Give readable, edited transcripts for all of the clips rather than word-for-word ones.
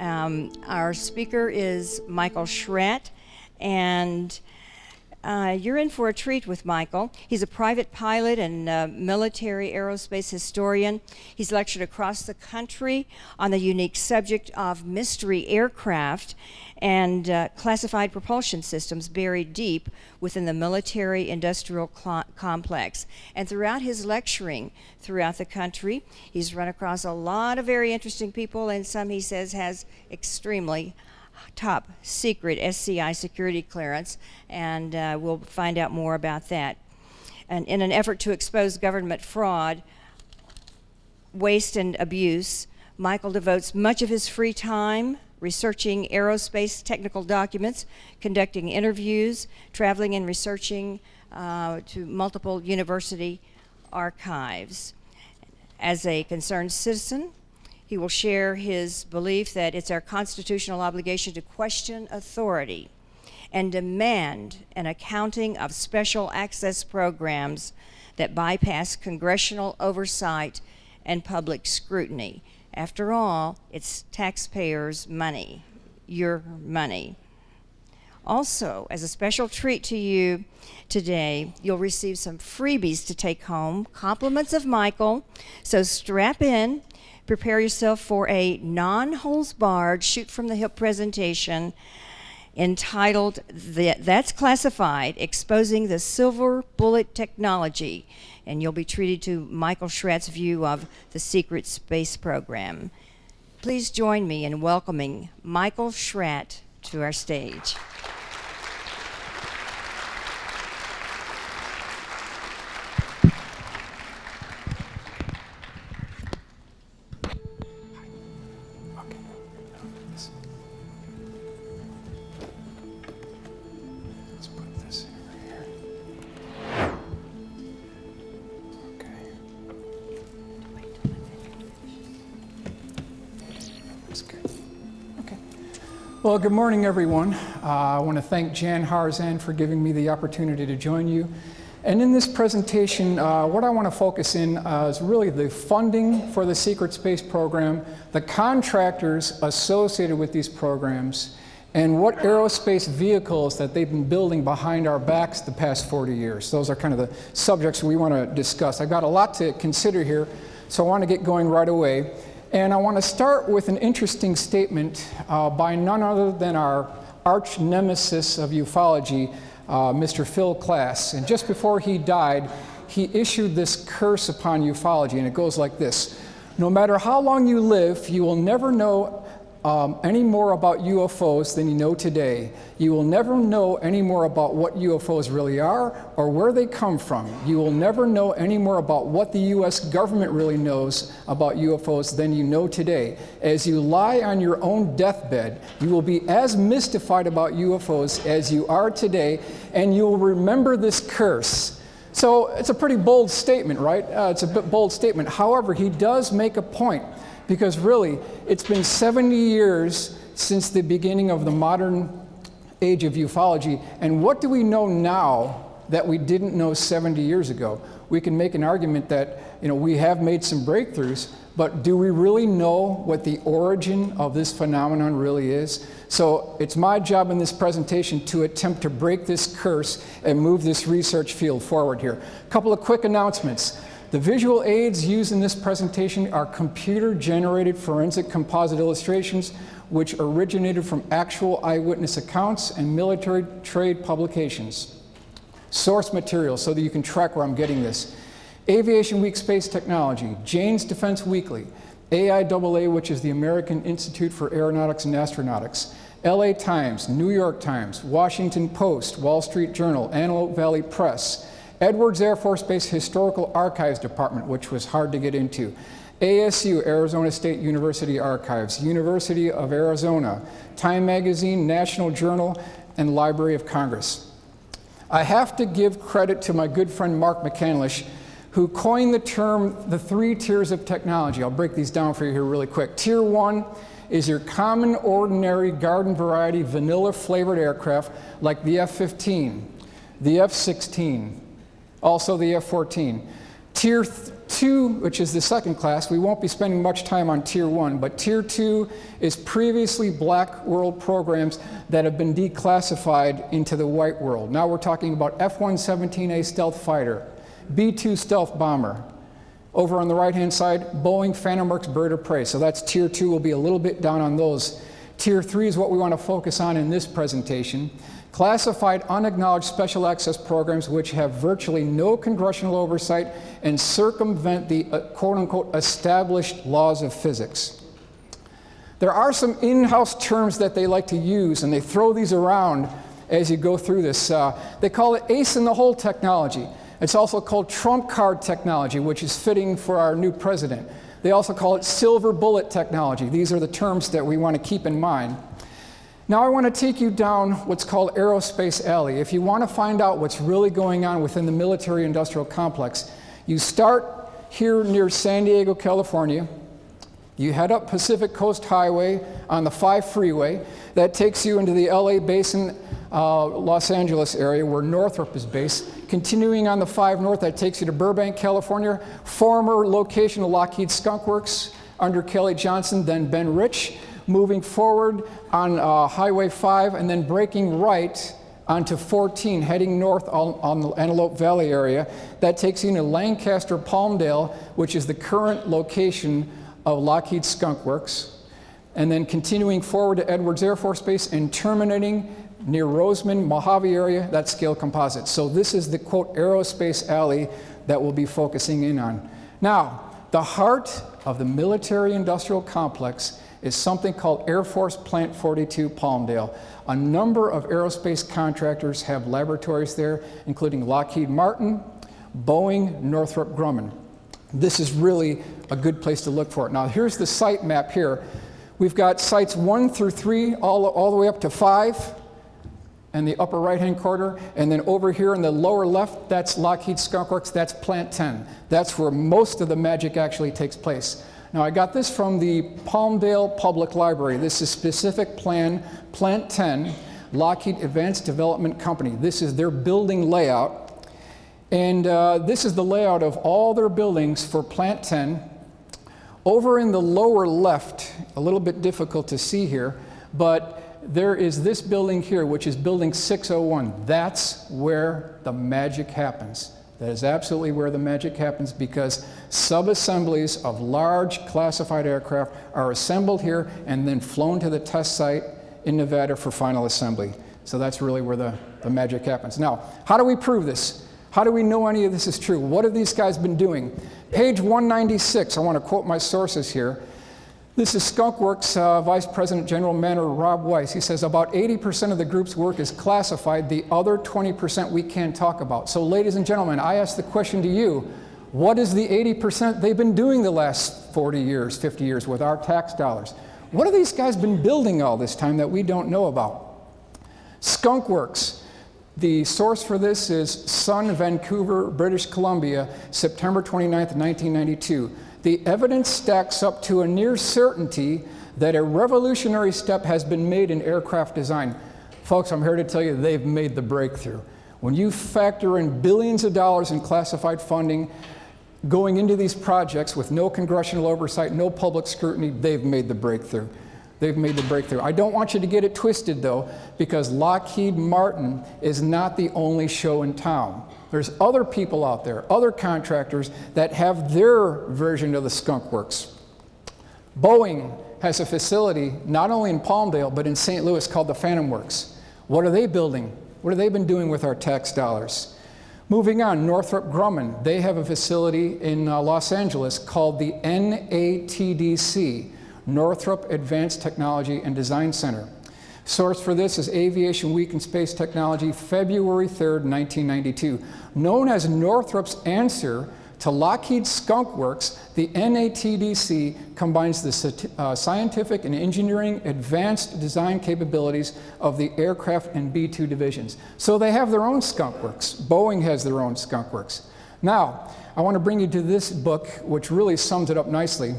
Our speaker is Michael Schratt, and you're in for a treat with Michael. He's a private pilot and military aerospace historian. He's lectured across the country on the unique subject of mystery aircraft and classified propulsion systems buried deep within the military-industrial complex. And throughout his lecturing throughout the country, he's run across a lot of very interesting people, and some he says has extremely top secret SCI security clearance, and we'll find out more about that. And in an effort to expose government fraud, waste, and abuse, Michael devotes much of his free time researching aerospace technical documents, conducting interviews, traveling and researching to multiple university archives. As a concerned citizen, he will share his belief that it's our constitutional obligation to question authority and demand an accounting of special access programs that bypass congressional oversight and public scrutiny. After all, it's taxpayers' money, your money. Also, as a special treat to you today, you'll receive some freebies to take home, compliments of Michael. So strap in, prepare yourself for a non-holds-barred, shoot-from-the-hip presentation entitled That's Classified, Exposing the Silver Bullet Technology. And you'll be treated to Michael Schratt's view of the secret space program. Please join me in welcoming Michael Schratt to our stage. Well, good morning, everyone. I want to thank Jan Harzan for giving me the opportunity to join you. And in this presentation, what I want to focus in is really the funding for the secret space program, the contractors associated with these programs, and what aerospace vehicles that they've been building behind our backs the past 40 years. Those are kind of the subjects we want to discuss. I've got a lot to consider here, so I want to get going right away. And I want to start with an interesting statement by none other than our arch nemesis of ufology, Mr. Phil Klass. And just before he died, he issued this curse upon ufology, and it goes like this: no matter how long you live, you will never know any more about UFOs than you know today. You will never know any more about what UFOs really are or where they come from. You will never know any more about what the US government really knows about UFOs than you know today. As you lie on your own deathbed, you will be as mystified about UFOs as you are today, and you will remember this curse. So it's a pretty bold statement, right? It's a bit bold statement. However, he does make a point, because really, it's been 70 years since the beginning of the modern age of ufology. And what do we know now that we didn't know 70 years ago? We can make an argument that, we have made some breakthroughs, but do we really know what the origin of this phenomenon really is? So it's my job in this presentation to attempt to break this curse and move this research field forward here. A couple of quick announcements. The visual aids used in this presentation are computer-generated forensic composite illustrations which originated from actual eyewitness accounts and military trade publications. Source material, so that you can track where I'm getting this: Aviation Week Space Technology, Jane's Defense Weekly, AIAA, which is the American Institute for Aeronautics and Astronautics, LA Times, New York Times, Washington Post, Wall Street Journal, Antelope Valley Press, Edwards Air Force Base Historical Archives Department, which was hard to get into, ASU, Arizona State University Archives, University of Arizona, Time Magazine, National Journal, and Library of Congress. I have to give credit to my good friend Mark McCandlish, who coined the term the 3 tiers of technology. I'll break these down for you here really quick. Tier 1 is your common, ordinary, garden variety, vanilla flavored aircraft like the F-15, the F-16, also the F-14. Tier 2, which is the second class, we won't be spending much time on Tier 1, but Tier 2 is previously black world programs that have been declassified into the white world. Now we're talking about F-117A stealth fighter, B-2 stealth bomber. Over on the right-hand side, Boeing Phantom Works bird of prey. So that's Tier 2, we'll be a little bit down on those. Tier 3 is what we want to focus on in this presentation. Classified unacknowledged special access programs which have virtually no congressional oversight and circumvent the quote-unquote established laws of physics. There are some in-house terms that they like to use, and they throw these around as you go through this. They call it ace in the hole technology. It's also called trump card technology, which is fitting for our new president. They also call it silver bullet technology. These are the terms that we want to keep in mind. Now I want to take you down what's called Aerospace Alley. If you want to find out what's really going on within the military-industrial complex, you start here near San Diego, California. You head up Pacific Coast Highway on the 5 freeway. That takes you into the LA Basin, Los Angeles area where Northrop is based. Continuing on the 5 North, that takes you to Burbank, California, former location of Lockheed Skunk Works under Kelly Johnson, then Ben Rich. Moving forward on Highway 5 and then breaking right onto 14, heading north on the Antelope Valley area. That takes you into Lancaster, Palmdale, which is the current location of Lockheed Skunk Works. And then continuing forward to Edwards Air Force Base and terminating near Roseman, Mojave area, that's Scale Composites. So this is the, quote, Aerospace Alley that we'll be focusing in on. Now, the heart of the military-industrial complex is something called Air Force Plant 42 Palmdale. A number of aerospace contractors have laboratories there, including Lockheed Martin, Boeing, Northrop Grumman. This is really a good place to look for it. Now here's the site map here. We've got sites 1 through 3, all the way up to 5, in the upper right-hand corner, and then over here in the lower left, that's Lockheed Skunk Works, that's Plant 10. That's where most of the magic actually takes place. Now I got this from the Palmdale Public Library. This is specific plan, Plant 10, Lockheed Advanced Development Company. This is their building layout. And this is the layout of all their buildings for Plant 10. Over in the lower left, a little bit difficult to see here, but there is this building here, which is Building 601. That's where the magic happens. That is absolutely where the magic happens because sub-assemblies of large classified aircraft are assembled here and then flown to the test site in Nevada for final assembly. So that's really where the magic happens. Now, how do we prove this? How do we know any of this is true? What have these guys been doing? Page 196, I want to quote my sources here. This is Skunk Works Vice President General Manager Rob Weiss. He says about 80% of the group's work is classified. The other 20% we can't talk about. So ladies and gentlemen, I ask the question to you, what is the 80% they've been doing the last 40 years, 50 years with our tax dollars? What have these guys been building all this time that we don't know about? Skunk Works. The source for this is Sun, Vancouver, British Columbia, September 29th, 1992. The evidence stacks up to a near certainty that a revolutionary step has been made in aircraft design. Folks, I'm here to tell you they've made the breakthrough. When you factor in billions of dollars in classified funding going into these projects with no congressional oversight, no public scrutiny, they've made the breakthrough. They've made the breakthrough. I don't want you to get it twisted though, because Lockheed Martin is not the only show in town. There's other people out there, other contractors that have their version of the Skunk Works. Boeing has a facility not only in Palmdale, but in St. Louis called the Phantom Works. What are they building? What have they been doing with our tax dollars? Moving on, Northrop Grumman, they have a facility in Los Angeles called the NATDC, Northrop Advanced Technology and Design Center. Source for this is Aviation Week and Space Technology, February 3rd, 1992. Known as Northrop's answer to Lockheed Skunk Works, the NATDC combines the scientific and engineering advanced design capabilities of the aircraft and B-2 divisions. So they have their own Skunk Works. Boeing has their own Skunk Works. Now, I want to bring you to this book, which really sums it up nicely,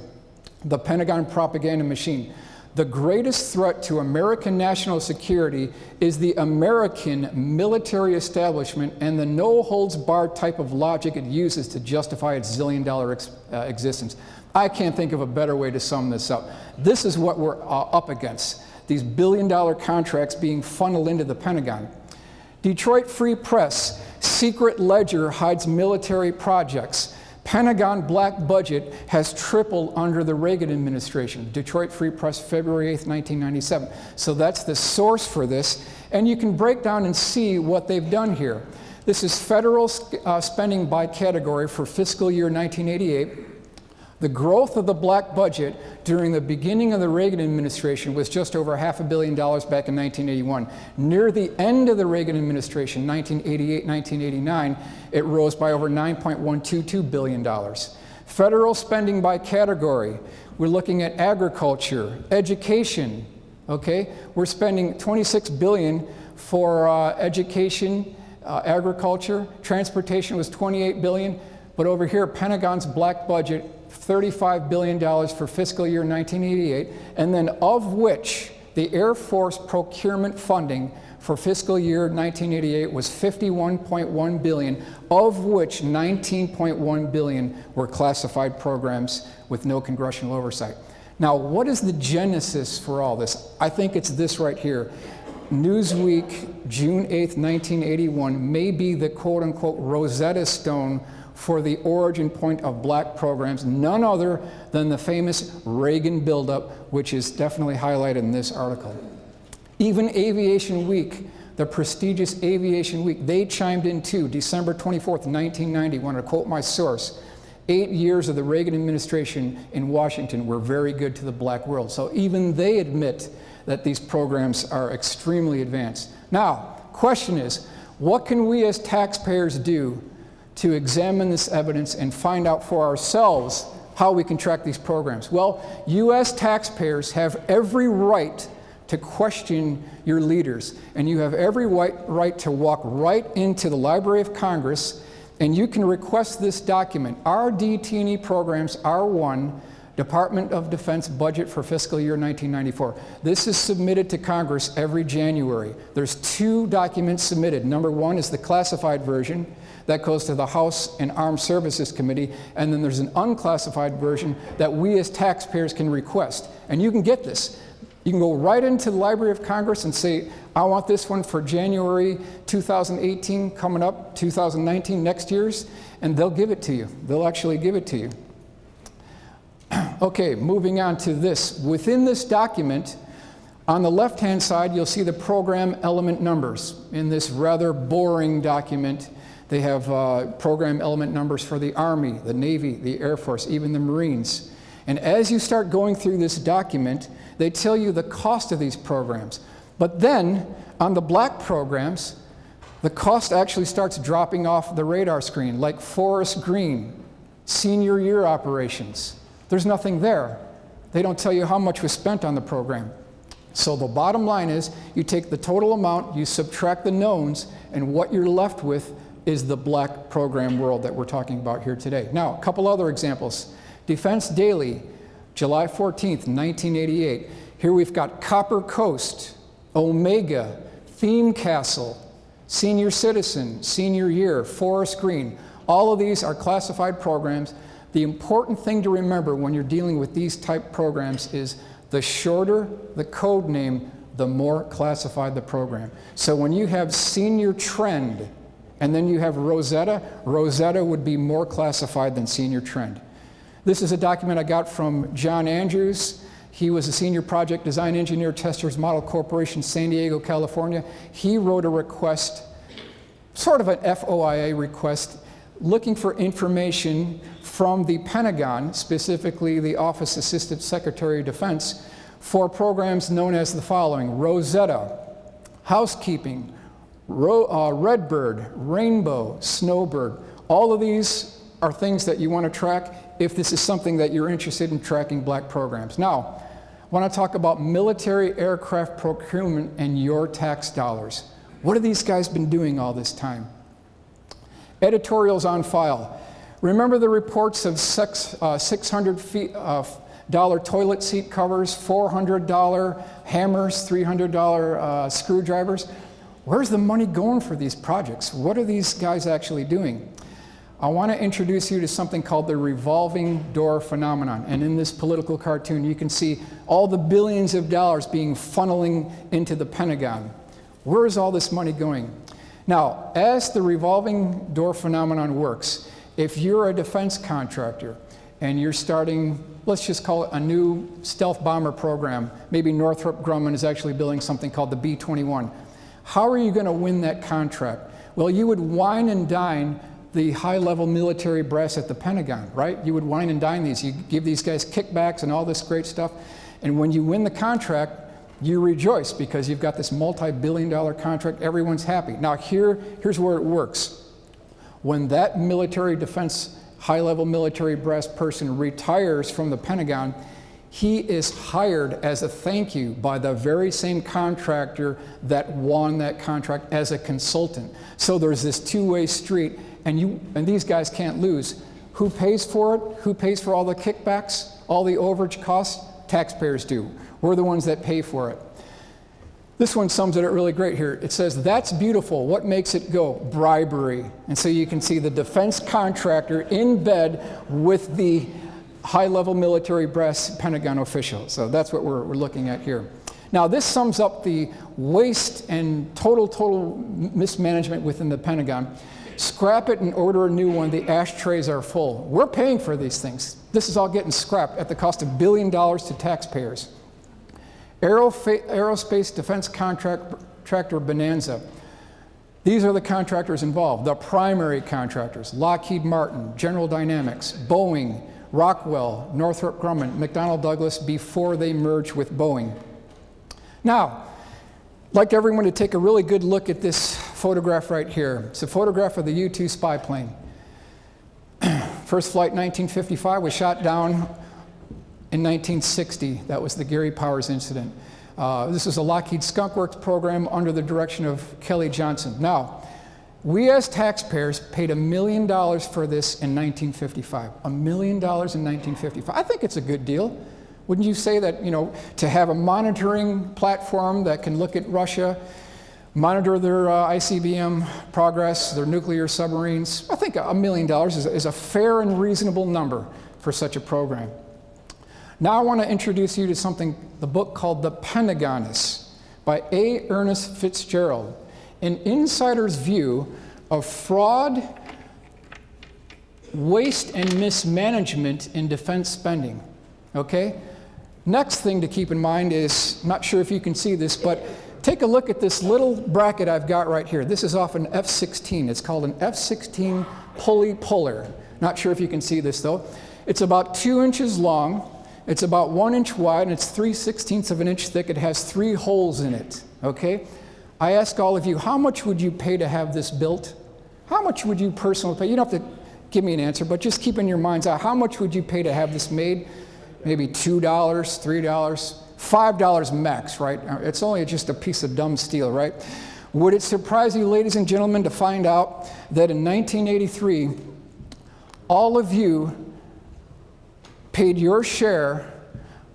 The Pentagon Propaganda Machine. The greatest threat to American national security is the American military establishment and the no-holds-barred type of logic it uses to justify its zillion-dollar existence. I can't think of a better way to sum this up. This is what we're up against, these billion-dollar contracts being funneled into the Pentagon. Detroit Free Press, secret ledger hides military projects. Pentagon black budget has tripled under the Reagan administration. Detroit Free Press, February 8th, 1997. So that's the source for this. And you can break down and see what they've done here. This is federal spending by category for fiscal year 1988. The growth of the black budget during the beginning of the Reagan administration was just over $500 million back in 1981. Near the end of the Reagan administration, 1988, 1989, it rose by over $9.122 billion. Federal spending by category, we're looking at agriculture, education, okay? We're spending $26 billion for education, agriculture. Transportation was $28 billion. But over here, Pentagon's black budget, $35 billion for fiscal year 1988, and then of which the Air Force procurement funding for fiscal year 1988 was $51.1 billion, of which $19.1 billion were classified programs with no congressional oversight. Now, what is the genesis for all this? I think it's this right here. Newsweek, June 8th, 1981, may be the quote-unquote Rosetta Stone for the origin point of black programs, none other than the famous Reagan buildup, which is definitely highlighted in this article. Even Aviation Week, the prestigious Aviation Week, they chimed in too, December 24th, 1990, I want to quote my source, 8 years of the Reagan administration in Washington were very good to the black world. So even they admit that these programs are extremely advanced. Now, question is, what can we as taxpayers do to examine this evidence and find out for ourselves how we can track these programs? Well, U.S. taxpayers have every right to question your leaders, and you have every right to walk right into the Library of Congress, and you can request this document, RDT&E Programs R1, Department of Defense budget for fiscal year 1994. This is submitted to Congress every January. There's 2 documents submitted. Number 1 is the classified version. That goes to the House and Armed Services Committee, and then there's an unclassified version that we as taxpayers can request. And you can get this. You can go right into the Library of Congress and say, I want this one for January 2018 coming up, 2019, next year's, and they'll give it to you. They'll actually give it to you. Okay, moving on to this. Within this document, on the left-hand side, you'll see the program element numbers. In this rather boring document, they have program element numbers for the Army, the Navy, the Air Force, even the Marines. And as you start going through this document, they tell you the cost of these programs. But then, on the black programs, the cost actually starts dropping off the radar screen, like Forest Green, senior year operations. There's nothing there. They don't tell you how much was spent on the program. So the bottom line is, you take the total amount, you subtract the knowns, and what you're left with is the black program world that we're talking about here today. Now, a couple other examples. Defense Daily, July 14th, 1988. Here we've got Copper Coast, Omega, Theme Castle, Senior Citizen, Senior Year, Forest Green. All of these are classified programs. The important thing to remember when you're dealing with these type programs is the shorter the code name, the more classified the program. So when you have Senior Trend, and then you have Rosetta, Rosetta would be more classified than Senior Trend. This is a document I got from John Andrews. He was a senior project design engineer, Testers Model Corporation, San Diego, California. He wrote a request, sort of an FOIA request, looking for information from the Pentagon, specifically the Office Assistant Secretary of Defense, for programs known as the following: Rosetta, Housekeeping, Redbird, Rainbow, Snowbird. All of these are things that you want to track if this is something that you're interested in tracking black programs. Now, I want to talk about military aircraft procurement and your tax dollars. What have these guys been doing all this time? Editorials on file. Remember the reports of 600 toilet seat covers, $400 hammers, $300 screwdrivers. Where's the money going for these projects? What are these guys actually doing? I want to introduce you to something called the revolving door phenomenon. And in this political cartoon, you can see all the billions of dollars being funneling into the Pentagon. Where is all this money going? Now, as the revolving door phenomenon works, if you're a defense contractor and you're starting, let's just call it a new stealth bomber program, maybe Northrop Grumman is actually building something called the B-21. How are you going to win that contract? Well, you would wine and dine the high-level military brass at the Pentagon, right? You would wine and dine these. You give these guys kickbacks and all this great stuff. And when you win the contract, you rejoice because you've got this multi-billion-dollar contract. Everyone's happy. Now, here's where it works. When that military defense, high-level military brass person retires from the Pentagon, he is hired as a thank you by the very same contractor that won that contract as a consultant. So there's this two-way street, and these guys can't lose. Who pays for it? Who pays for all the kickbacks, all the overage costs? Taxpayers do. We're the ones that pay for it. This one sums it up really great here. It says, that's beautiful. What makes it go? Bribery. And so you can see the defense contractor in bed with the high-level military brass Pentagon official. So that's what we're looking at here. Now, this sums up the waste and total mismanagement within the Pentagon. Scrap it and order a new one. The ashtrays are full. We're paying for these things. This is all getting scrapped at the cost of $1 billion to taxpayers. Aerospace defense contractor bonanza. These are the contractors involved. The primary contractors: Lockheed Martin, General Dynamics, Boeing, Rockwell, Northrop Grumman, McDonnell Douglas, before they merged with Boeing. Now, I'd like everyone to take a really good look at this photograph right here. It's a photograph of the U-2 spy plane. First flight, 1955, was shot down in 1960. That was the Gary Powers incident. This is a Lockheed Skunk Works program under the direction of Kelly Johnson. Now, we as taxpayers paid $1 million for this in 1955. $1 million in 1955. I think it's a good deal. Wouldn't you say that, to have a monitoring platform that can look at Russia, monitor their ICBM progress, their nuclear submarines? I think $1 million is a fair and reasonable number for such a program. Now I want to introduce you to the book called The Pentagonists by A. Ernest Fitzgerald, an insider's view of fraud, waste, and mismanagement in defense spending. Okay? Next thing to keep in mind is, not sure if you can see this, but take a look at this little bracket I've got right here. This is off an F-16. It's called an F-16 pulley puller. Not sure if you can see this though. It's about 2 inches long. It's about 1 inch wide, and it's 3/16 of an inch thick. It has 3 holes in it. Okay? I ask all of you, how much would you pay to have this built? How much would you personally pay? You don't have to give me an answer, but just keep in your mind's eye, how much would you pay to have this made? Maybe $2, $3, $5 max, right? It's only just a piece of dumb steel, right? Would it surprise you, ladies and gentlemen, to find out that in 1983, all of you paid your share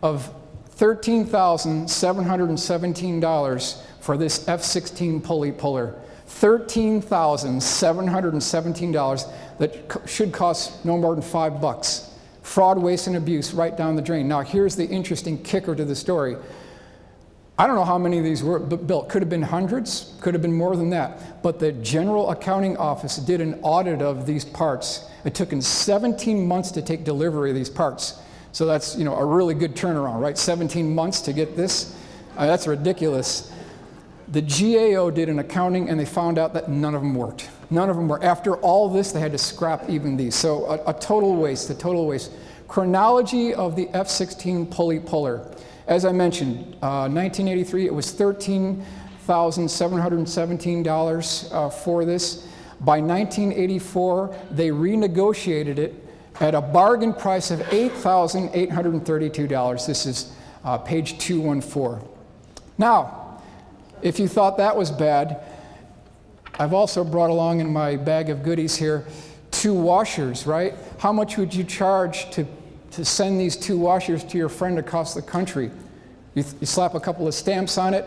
of $13,717 for this F-16 pulley puller? $13,717 that should cost no more than $5. Fraud, waste, and abuse right down the drain. Now, here's the interesting kicker to the story. I don't know how many of these were built. Could have been hundreds, could have been more than that. But the General Accounting Office did an audit of these parts. It took them 17 months to take delivery of these parts. So that's, a really good turnaround, right? 17 months to get this. That's ridiculous. The GAO did an accounting, and they found out that none of them worked. None of them were. After all this, they had to scrap even these. So a total waste, Chronology of the F-16 pulley puller. As I mentioned, 1983, it was $13,717 for this. By 1984, they renegotiated it at a bargain price of $8,832. This is page 214. Now, if you thought that was bad, I've also brought along in my bag of goodies here 2 washers, right? How much would you charge to to send these 2 washers to your friend across the country. You slap a couple of stamps on it,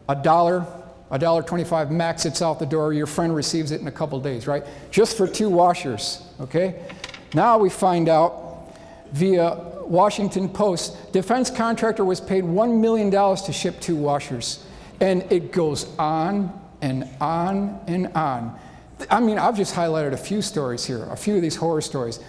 $1.25 max, it's out the door. Your friend receives it in a couple days, right? Just for 2 washers, okay? Now we find out via Washington Post, defense contractor was paid $1 million to ship 2 washers. And it goes on and on and on. I mean, I've just highlighted a few stories here, a few of these horror stories.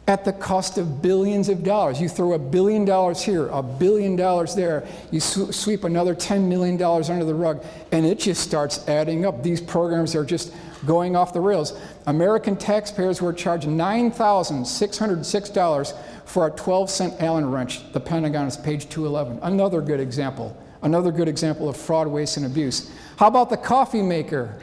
At the cost of billions of dollars. You throw $1 billion here, $1 billion there, you sweep another $10 million under the rug, and it just starts adding up. These programs are just going off the rails. American taxpayers were charged $9,606 for a 12-cent Allen wrench. The Pentagon is page 211. Another good example of fraud, waste, and abuse. How about the coffee maker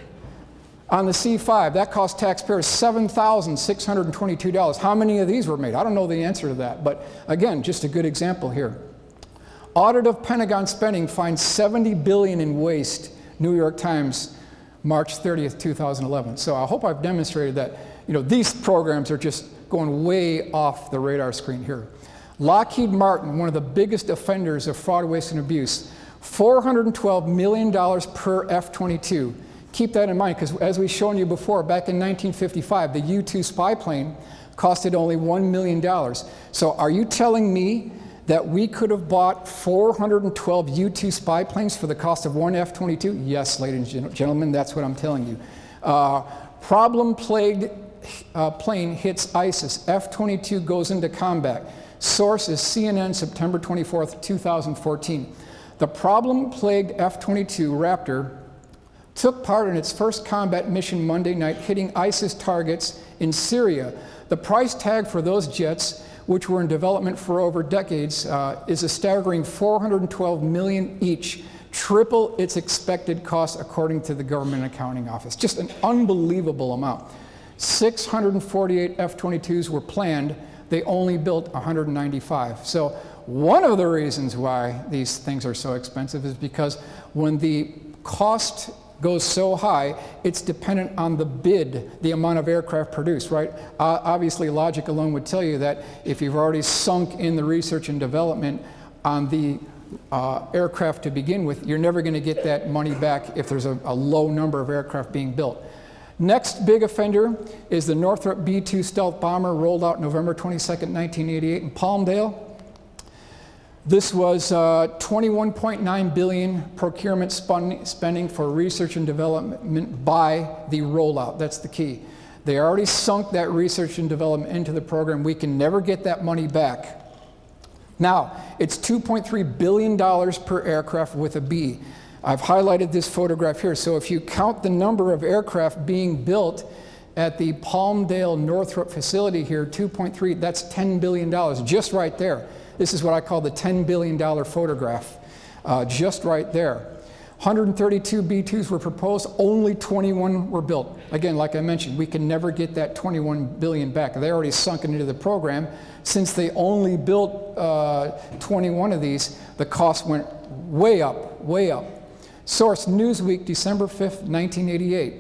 on the C5? That cost taxpayers $7,622. How many of these were made? I don't know the answer to that, but again, just a good example here. Audit of Pentagon spending finds $70 billion in waste. New York Times, March 30th, 2011. So I hope I've demonstrated that, these programs are just going way off the radar screen here. Lockheed Martin, one of the biggest offenders of fraud, waste, and abuse, $412 million per F-22. Keep that in mind, because as we've shown you before, back in 1955, the U-2 spy plane costed only $1 million. So are you telling me that we could have bought 412 U-2 spy planes for the cost of 1 F-22? Yes, ladies and gentlemen, that's what I'm telling you. Problem-plagued plane hits ISIS. F-22 goes into combat. Source is CNN, September 24th, 2014. The problem-plagued F-22 Raptor took part in its first combat mission Monday night, hitting ISIS targets in Syria. The price tag for those jets, which were in development for over decades, is a staggering $412 million each, triple its expected cost according to the Government Accounting Office. Just an unbelievable amount. 648 F-22s were planned. They only built 195. So one of the reasons why these things are so expensive is because when the cost goes so high, it's dependent on the bid, the amount of aircraft produced, right? Obviously, logic alone would tell you that if you've already sunk in the research and development on the aircraft to begin with, you're never going to get that money back if there's a low number of aircraft being built. Next big offender is the Northrop B-2 stealth bomber, rolled out November 22nd, 1988 in Palmdale. This was $21.9 billion procurement spending for research and development by the rollout. That's the key. They already sunk that research and development into the program. We can never get that money back. Now, it's $2.3 billion per aircraft with a B. I've highlighted this photograph here. So if you count the number of aircraft being built at the Palmdale Northrop facility here, 2.3, that's $10 billion, just right there. This is what I call the $10 billion photograph, just right there. 132 B-2s were proposed, only 21 were built. Again, like I mentioned, we can never get that 21 billion back. They already sunk into the program. Since they only built 21 of these, the cost went way up, way up. Source, Newsweek, December 5th, 1988.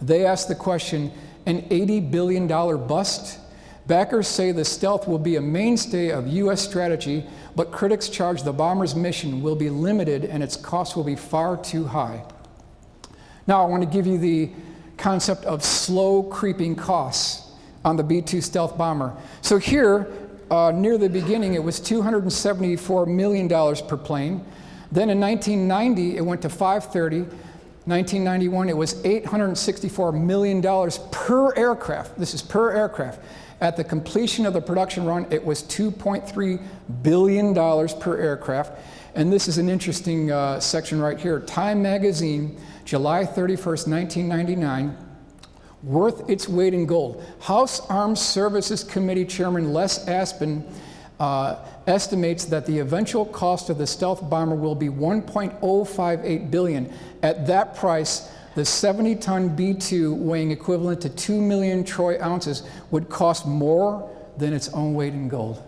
They asked the question, an $80 billion bust? Backers say the stealth will be a mainstay of U.S. strategy, but critics charge the bomber's mission will be limited and its costs will be far too high. Now, I want to give you the concept of slow creeping costs on the B-2 stealth bomber. So here, near the beginning, it was $274 million per plane. Then in 1990, it went to 530. 1991, it was $864 million per aircraft. This is per aircraft. At the completion of the production run, it was $2.3 billion per aircraft. And this is an interesting section right here. Time magazine, July 31st, 1999, worth its weight in gold. House Armed Services Committee Chairman Les Aspin estimates that the eventual cost of the stealth bomber will be $1.058 billion. At that price, the 70-ton B-2, weighing equivalent to 2 million troy ounces, would cost more than its own weight in gold.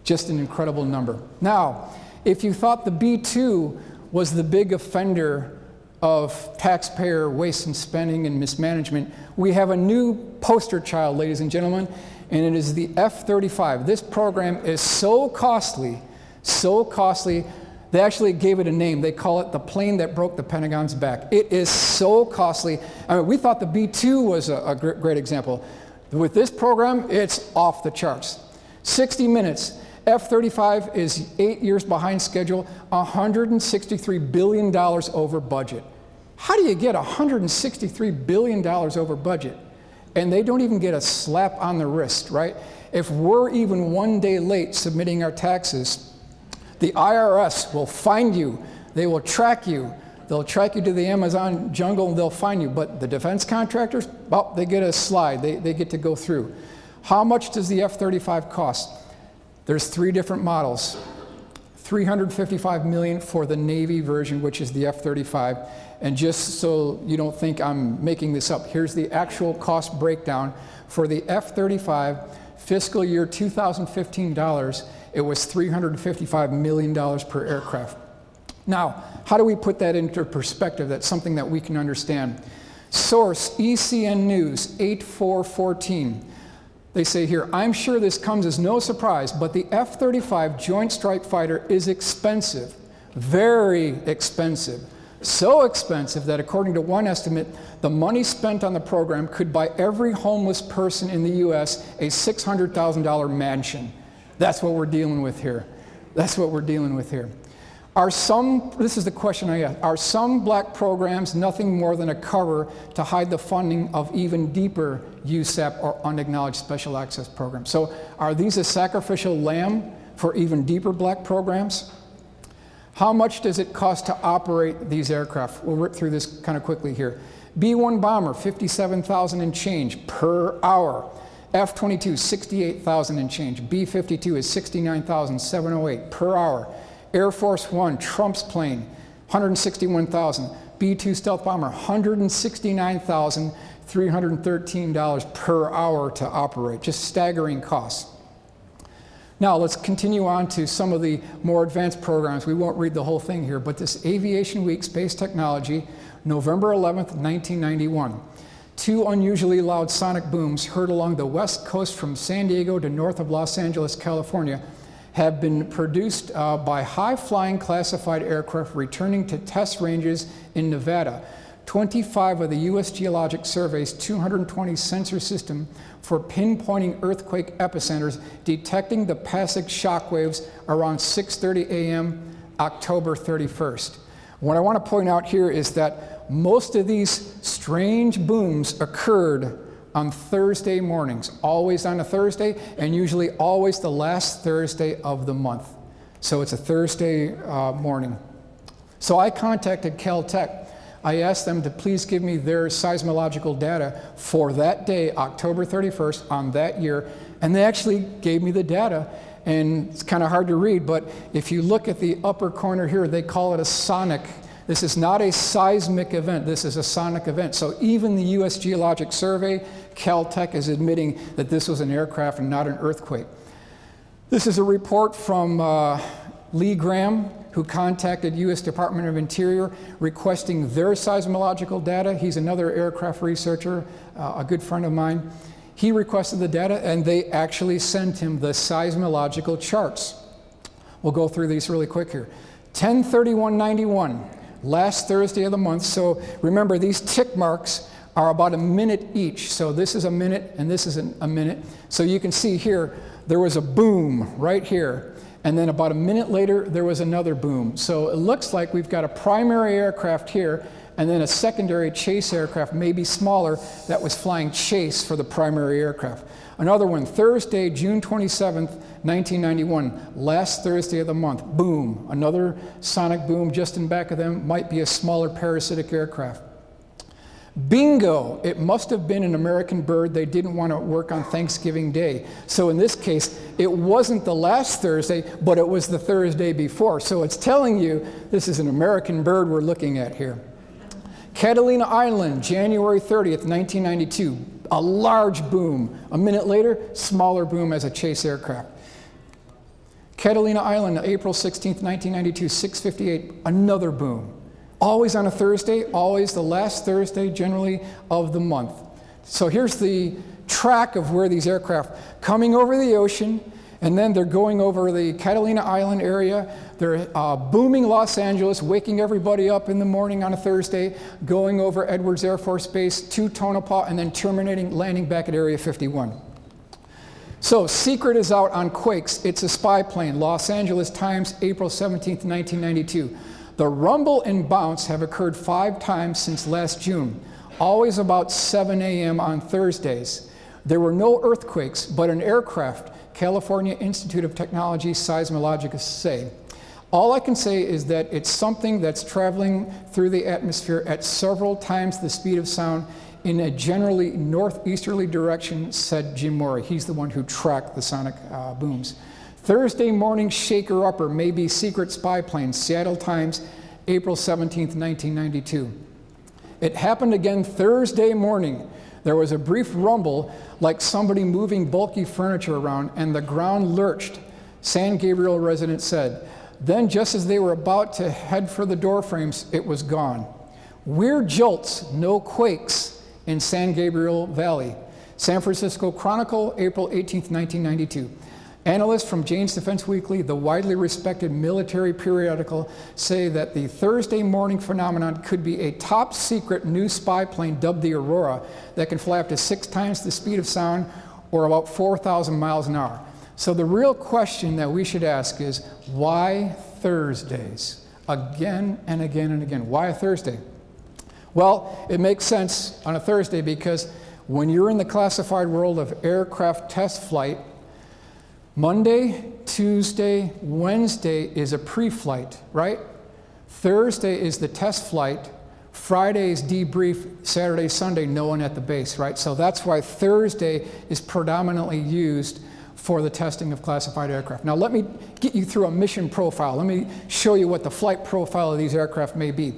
Just an incredible number. Now, if you thought the B-2 was the big offender of taxpayer waste and spending and mismanagement, we have a new poster child, ladies and gentlemen. and it is the F-35. This program is so costly, they actually gave it a name. They call it the plane that broke the Pentagon's back. It is so costly. I mean, we thought the B-2 was a great example. With this program, it's off the charts. 60 Minutes. F-35 is 8 years behind schedule, $163 billion over budget. How do you get $163 billion over budget? And they don't even get a slap on the wrist, right? If we're even 1 day late submitting our taxes, the IRS will find you. They will track you. They'll track you to the Amazon jungle and they'll find you. But the defense contractors, well, they get a slide. They get to go through. How much does the F-35 cost? There's 3 different models. $355 million for the Navy version, which is the F-35. And just so you don't think I'm making this up, here's the actual cost breakdown. For the F-35, fiscal year 2015 dollars, it was $355 million per aircraft. Now, how do we put that into perspective? That's something that we can understand. Source, ECN News, 8414. They say here, I'm sure this comes as no surprise, but the F-35 Joint Strike Fighter is expensive, very expensive. So expensive that according to one estimate, the money spent on the program could buy every homeless person in the US a $600,000 mansion. That's what we're dealing with here. That's what we're dealing with here. This is the question I ask, are some black programs nothing more than a cover to hide the funding of even deeper USAP or unacknowledged special access programs? So are these a sacrificial lamb for even deeper black programs? How much does it cost to operate these aircraft? We'll rip through this kind of quickly here. B-1 bomber, $57,000 and change per hour. F-22, $68,000 and change. B-52 is $69,708 per hour. Air Force One, Trump's plane, $161,000. B-2 stealth bomber, $169,313 per hour to operate. Just staggering costs. Now let's continue on to some of the more advanced programs. We won't read the whole thing here, but this Aviation Week Space Technology, November 11th, 1991. 2 unusually loud sonic booms heard along the west coast from San Diego to north of Los Angeles, California, have been produced by high-flying classified aircraft returning to test ranges in Nevada. 25 of the U.S. Geologic Survey's 220 sensor system for pinpointing earthquake epicenters, detecting the passing shock waves around 6:30 a.m. October 31st. What I want to point out here is that most of these strange booms occurred on Thursday mornings, always on a Thursday, and usually always the last Thursday of the month. So it's a Thursday morning. So I contacted Caltech. I asked them to please give me their seismological data for that day, October 31st, on that year, and they actually gave me the data. And it's kind of hard to read, but if you look at the upper corner here, they call it a sonic. This is not a seismic event, this is a sonic event. So even the U.S. Geologic Survey, Caltech is admitting that this was an aircraft and not an earthquake. This is a report from Lee Graham, who contacted U.S. Department of Interior requesting their seismological data. He's another aircraft researcher, a good friend of mine. He requested the data and they actually sent him the seismological charts. We'll go through these really quick here. 10/31/91, last Thursday of the month. So remember, these tick marks are about a minute each. So this is a minute and this is a minute. So you can see here, there was a boom right here. And then about a minute later, there was another boom. So it looks like we've got a primary aircraft here and then a secondary chase aircraft, maybe smaller, that was flying chase for the primary aircraft. Another one, Thursday, June 27th, 1991, last Thursday of the month, boom. Another sonic boom just in back of them, might be a smaller parasitic aircraft. Bingo, it must have been an American bird. They didn't want to work on Thanksgiving Day. So in this case, it wasn't the last Thursday, but it was the Thursday before. So it's telling you this is an American bird we're looking at here. Catalina Island, January 30th, 1992, a large boom. A minute later, smaller boom as a chase aircraft. Catalina Island, April 16th, 1992, 6:58, another boom. Always on a Thursday, always the last Thursday generally of the month. So here's the track of where these aircraft coming over the ocean, and then they're going over the Catalina Island area. They're booming Los Angeles, waking everybody up in the morning on a Thursday, going over Edwards Air Force Base to Tonopah, and then terminating, landing back at Area 51. So, Secret is out on Quakes. It's a spy plane. Los Angeles Times, April 17th, 1992. The rumble and bounce have occurred 5 times since last June, always about 7 a.m. on Thursdays. There were no earthquakes, but an aircraft, California Institute of Technology seismologists say. All I can say is that it's something that's traveling through the atmosphere at several times the speed of sound in a generally northeasterly direction, said Jim Morey. He's the one who tracked the sonic booms. Thursday morning shaker-upper may be secret spy plane, Seattle Times, April 17th, 1992. It happened again Thursday morning. There was a brief rumble like somebody moving bulky furniture around, and the ground lurched, San Gabriel resident said. Then, just as they were about to head for the door frames, it was gone. Weird jolts, no quakes in San Gabriel Valley. San Francisco Chronicle, April 18th, 1992. Analysts from Jane's Defense Weekly, the widely respected military periodical, say that the Thursday morning phenomenon could be a top secret new spy plane dubbed the Aurora that can fly up to 6 times the speed of sound, or about 4,000 miles an hour. So the real question that we should ask is, why Thursdays? Again and again and again. Why a Thursday? Well, it makes sense on a Thursday because when you're in the classified world of aircraft test flight, Monday, Tuesday, Wednesday is a pre-flight, right? Thursday is the test flight. Friday is debrief. Saturday, Sunday, no one at the base, right? So that's why Thursday is predominantly used for the testing of classified aircraft. Now let me get you through a mission profile. Let me show you what the flight profile of these aircraft may be.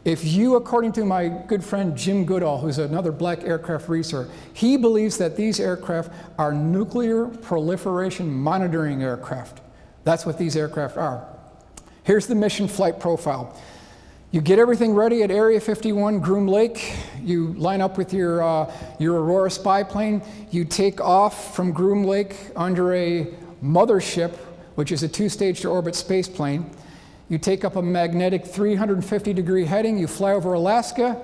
If you, according to my good friend Jim Goodall, who's another black aircraft researcher, he believes that these aircraft are nuclear proliferation monitoring aircraft. That's what these aircraft are. Here's the mission flight profile. You get everything ready at Area 51, Groom Lake. You line up with your Aurora spy plane. You take off from Groom Lake under a mothership, which is a 2-stage to orbit space plane. You take up a magnetic 350-degree heading, you fly over Alaska.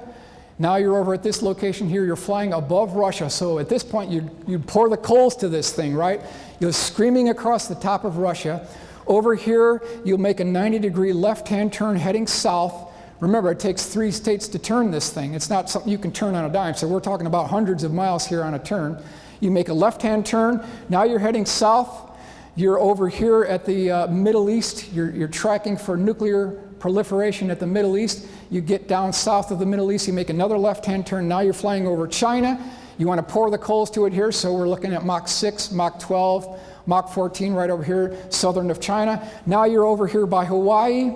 Now you're over at this location here, you're flying above Russia. So at this point, you'd pour the coals to this thing, right? You're screaming across the top of Russia. Over here, you'll make a 90-degree left-hand turn heading south. Remember, it takes 3 states to turn this thing. It's not something you can turn on a dime, so we're talking about hundreds of miles here on a turn. You make a left-hand turn, now you're heading south. You're over here at the Middle East. You're tracking for nuclear proliferation at the Middle East. You get down south of the Middle East, you make another left-hand turn. Now you're flying over China. You want to pour the coals to it here, so we're looking at Mach 6, Mach 12, Mach 14 right over here, southern of China. Now you're over here by Hawaii.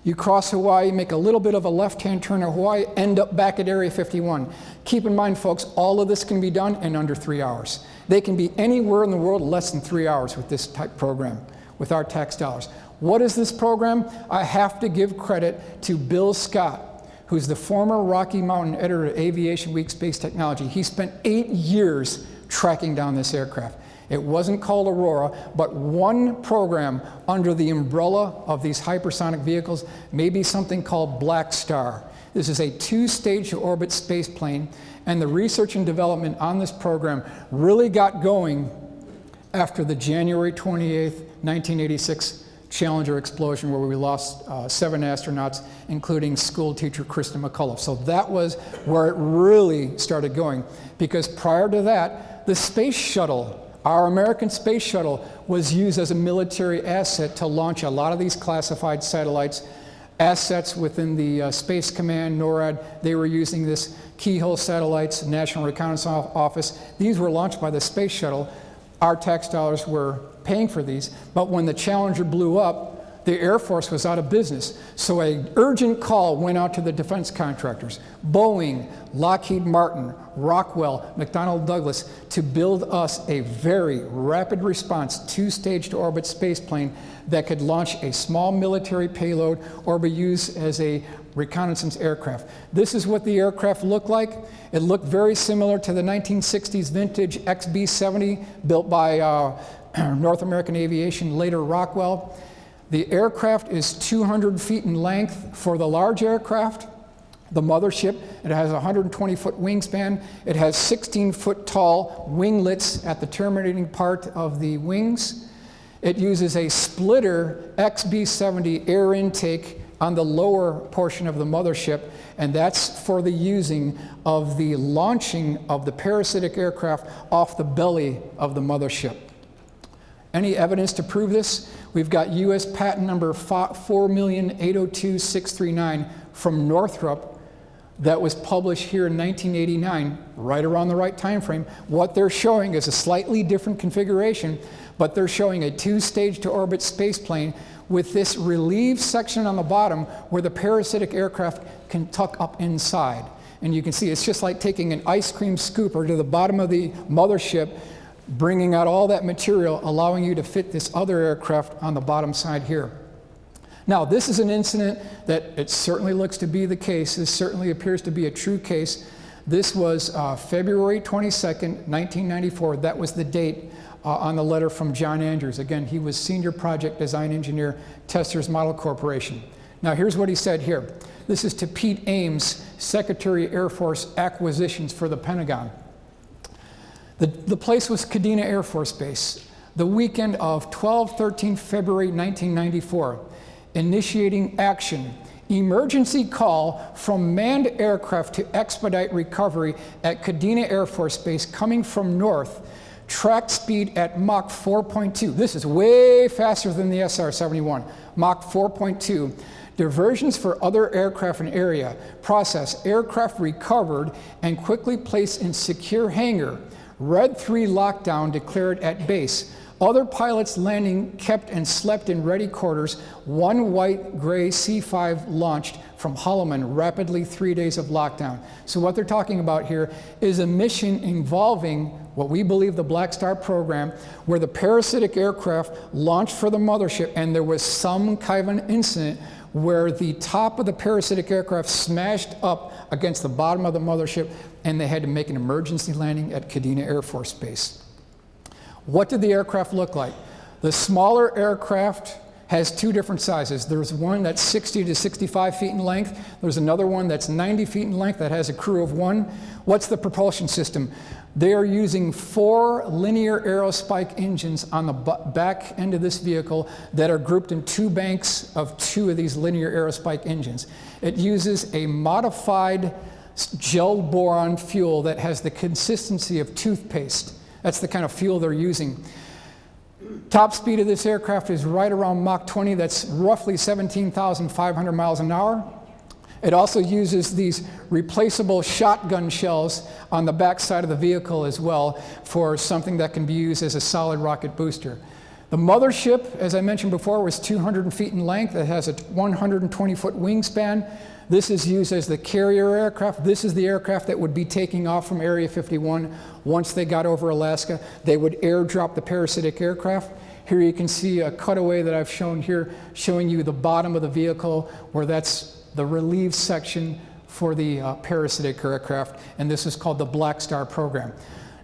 You cross Hawaii, make a little bit of a left-hand turn at Hawaii, end up back at Area 51. Keep in mind, folks, all of this can be done in under 3 hours. They can be anywhere in the world less than 3 hours with this type program, with our tax dollars. What is this program? I have to give credit to Bill Scott, who's the former Rocky Mountain editor at Aviation Week Space Technology. He spent 8 years tracking down this aircraft. It wasn't called Aurora, but one program under the umbrella of these hypersonic vehicles may be something called Black Star. This is a 2-stage to orbit space plane, and the research and development on this program really got going after the January 28th, 1986 Challenger explosion, where we lost 7 astronauts, including school teacher Krista McCullough. So that was where it really started going, because prior to that, the space shuttle, our American space shuttle, was used as a military asset to launch a lot of these classified satellites, assets within the Space Command, NORAD. They were using this Keyhole satellites, National Reconnaissance Office. These were launched by the space shuttle. Our tax dollars were paying for these, but when the Challenger blew up, the Air Force was out of business. So an urgent call went out to the defense contractors, Boeing, Lockheed Martin, Rockwell, McDonnell Douglas, to build us a very rapid response two-stage to orbit spaceplane that could launch a small military payload or be used as a reconnaissance aircraft. This is what the aircraft looked like. It looked very similar to the 1960s vintage XB-70 built by North American Aviation, later Rockwell. The aircraft is 200 feet in length for the large aircraft. The mothership, it has a 120-foot wingspan. It has 16-foot tall winglets at the terminating part of the wings. It uses a splitter XB-70 air intake on the lower portion of the mothership, and that's for the using of the launching of the parasitic aircraft off the belly of the mothership. Any evidence to prove this? We've got US patent number 4,802,639 from Northrop that was published here in 1989, right around the right time frame. What they're showing is a slightly different configuration, but they're showing a two-stage to orbit spaceplane with this relieved section on the bottom where the parasitic aircraft can tuck up inside. And you can see it's just like taking an ice cream scooper to the bottom of the mothership, bringing out all that material, allowing you to fit this other aircraft on the bottom side here. Now, this is an incident that it certainly looks to be the case. This certainly appears to be a true case. This was February 22nd, 1994. That was the date on the letter from John Andrews. Again, he was Senior Project Design Engineer, Testers Model Corporation. Now, here's what he said here. This is to Pete Ames, Secretary Air Force Acquisitions for the Pentagon. The place was Kadena Air Force Base. The weekend of 12-13 February 1994. Initiating action. Emergency call from manned aircraft to expedite recovery at Kadena Air Force Base coming from north. Track speed at Mach 4.2. This is way faster than the SR-71. Mach 4.2. Diversions for other aircraft in area. Process. Aircraft recovered and quickly placed in secure hangar. Red 3 lockdown declared at base. Other pilots landing kept and slept in ready quarters. One white-gray C-5 launched from Holloman, rapidly 3 days of lockdown. So what they're talking about here is a mission involving what we believe the Black Star program, where the parasitic aircraft launched for the mothership, and there was some kind of an incident where the top of the parasitic aircraft smashed up against the bottom of the mothership, and they had to make an emergency landing at Kadena Air Force Base. What did the aircraft look like? The smaller aircraft has two different sizes. There's one that's 60 to 65 feet in length. There's another one that's 90 feet in length that has a crew of one. What's the propulsion system? They are using 4 linear aerospike engines on the back end of this vehicle that are grouped in 2 banks of 2 of these linear aerospike engines. It uses a modified gel boron fuel that has the consistency of toothpaste. That's the kind of fuel they're using. Top speed of this aircraft is right around Mach 20. That's roughly 17,500 miles an hour. It also uses these replaceable shotgun shells on the back side of the vehicle as well for something that can be used as a solid rocket booster. The mothership, as I mentioned before, was 200 feet in length. It has a 120-foot wingspan. This is used as the carrier aircraft. This is the aircraft that would be taking off from Area 51 once they got over Alaska. They would airdrop the parasitic aircraft. Here you can see a cutaway that I've shown here, showing you the bottom of the vehicle, where that's the relief section for the parasitic aircraft, and this is called the Black Star program.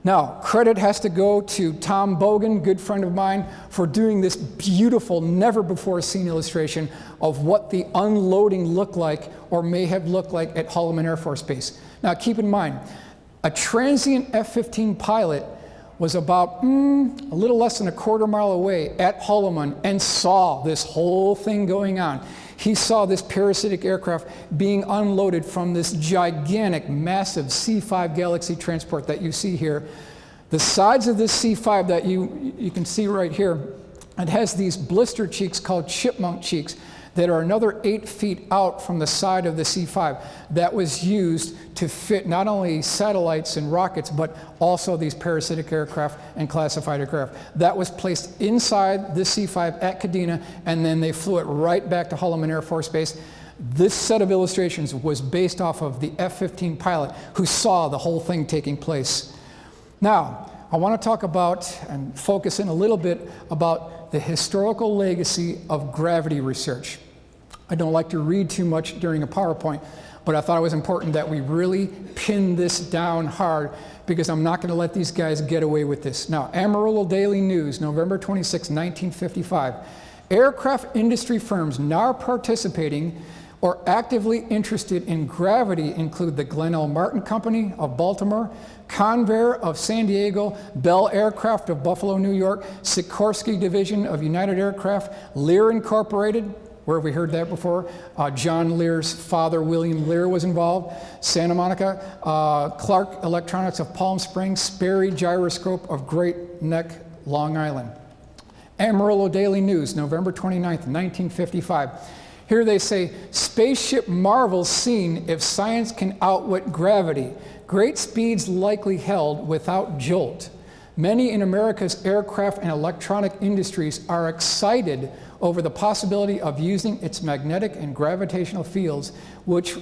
Now, credit has to go to Tom Bogan, good friend of mine, for doing this beautiful, never-before-seen illustration of what the unloading looked like or may have looked like at Holloman Air Force Base. Now, keep in mind, a transient F-15 pilot was about a little less than a quarter mile away at Holloman and saw this whole thing going on. He saw this parasitic aircraft being unloaded from this gigantic, massive C-5 Galaxy transport that you see here. The sides of this C-5 that you can see right here, it has these blister cheeks called chipmunk cheeks that are another 8 feet out from the side of the C-5 that was used to fit not only satellites and rockets, but also these parasitic aircraft and classified aircraft. That was placed inside the C-5 at Kadena, and then they flew it right back to Holloman Air Force Base. This set of illustrations was based off of the F-15 pilot who saw the whole thing taking place. Now, I want to talk about and focus in a little bit about the historical legacy of gravity research. I don't like to read too much during a PowerPoint, but I thought it was important that we really pin this down hard because I'm not going to let these guys get away with this. Now, Amarillo Daily News, November 26, 1955. Aircraft industry firms now participating or actively interested in gravity include the Glenn L. Martin Company of Baltimore, Convair of San Diego, Bell Aircraft of Buffalo, New York, Sikorsky Division of United Aircraft, Lear Incorporated, where have we heard that before? John Lear's father, William Lear, was involved. Santa Monica, Clark Electronics of Palm Springs, Sperry Gyroscope of Great Neck, Long Island. Amarillo Daily News, November 29th, 1955. Here they say, spaceship marvels seen if science can outwit gravity. Great speeds likely held without jolt. Many in America's aircraft and electronic industries are excited over the possibility of using its magnetic and gravitational fields, which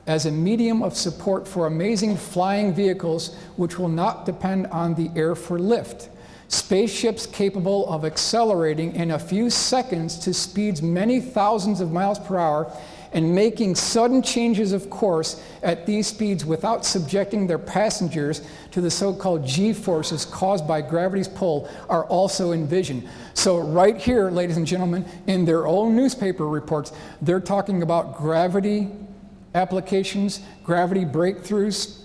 as a medium of support for amazing flying vehicles, which will not depend on the air for lift. Spaceships capable of accelerating in a few seconds to speeds many thousands of miles per hour and making sudden changes of course at these speeds without subjecting their passengers to the so-called G-forces caused by gravity's pull are also envisioned. So right here, ladies and gentlemen, in their own newspaper reports, they're talking about gravity applications, gravity breakthroughs,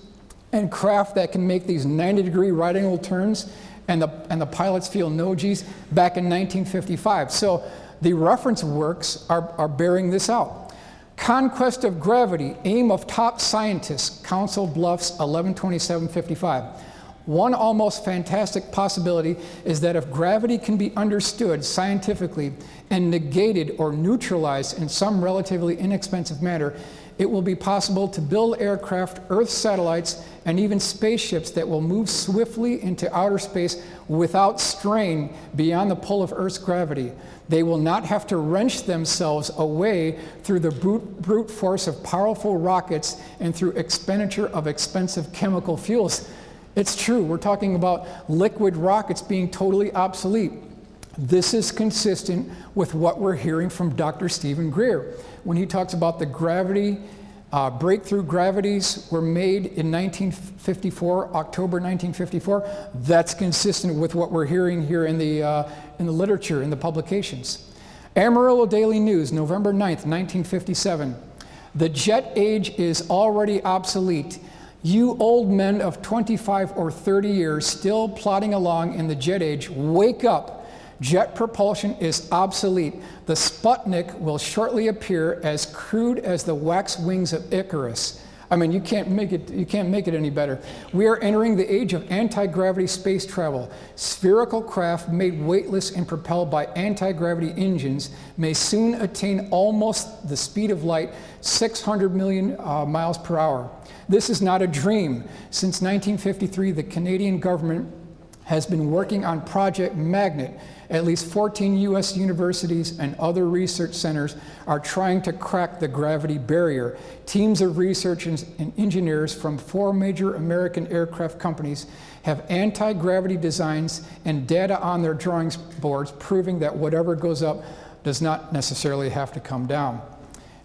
and craft that can make these 90-degree right angle turns, and the pilots feel no G's back in 1955. So the reference works are bearing this out. Conquest of gravity, aim of top scientists, Council Bluffs, 11/27/55. One almost fantastic possibility is that if gravity can be understood scientifically and negated or neutralized in some relatively inexpensive manner, it will be possible to build aircraft, Earth satellites, and even spaceships that will move swiftly into outer space without strain beyond the pull of Earth's gravity. They will not have to wrench themselves away through the brute force of powerful rockets and through expenditure of expensive chemical fuels. It's true, we're talking about liquid rockets being totally obsolete. This is consistent with what we're hearing from Dr. Stephen Greer when he talks about the gravity, breakthrough gravities were made in 1954, October 1954. That's consistent with what we're hearing here in the literature, in the publications. Amarillo Daily News, November 9th, 1957. The jet age is already obsolete. You old men of 25 or 30 years still plodding along in the jet age, wake up. Jet propulsion is obsolete. The Sputnik will shortly appear as crude as the wax wings of Icarus. I mean, you can't make it any better. We are entering the age of anti-gravity space travel. Spherical craft made weightless and propelled by anti-gravity engines may soon attain almost the speed of light, 600 million miles per hour. This is not a dream. Since 1953, the Canadian government has been working on Project Magnet. At least 14 U.S. universities and other research centers are trying to crack the gravity barrier. Teams of researchers and engineers from 4 major American aircraft companies have anti-gravity designs and data on their drawing boards proving that whatever goes up does not necessarily have to come down.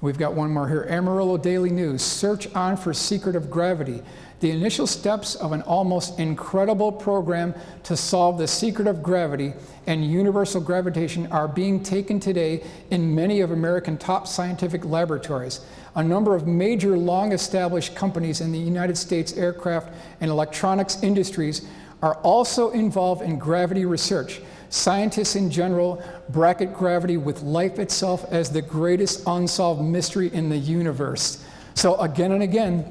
We've got one more here. Amarillo Daily News, search on for secret of gravity. The initial steps of an almost incredible program to solve the secret of gravity and universal gravitation are being taken today in many of American top scientific laboratories. A number of major long-established companies in the United States aircraft and electronics industries are also involved in gravity research. Scientists in general bracket gravity with life itself as the greatest unsolved mystery in the universe. So again and again,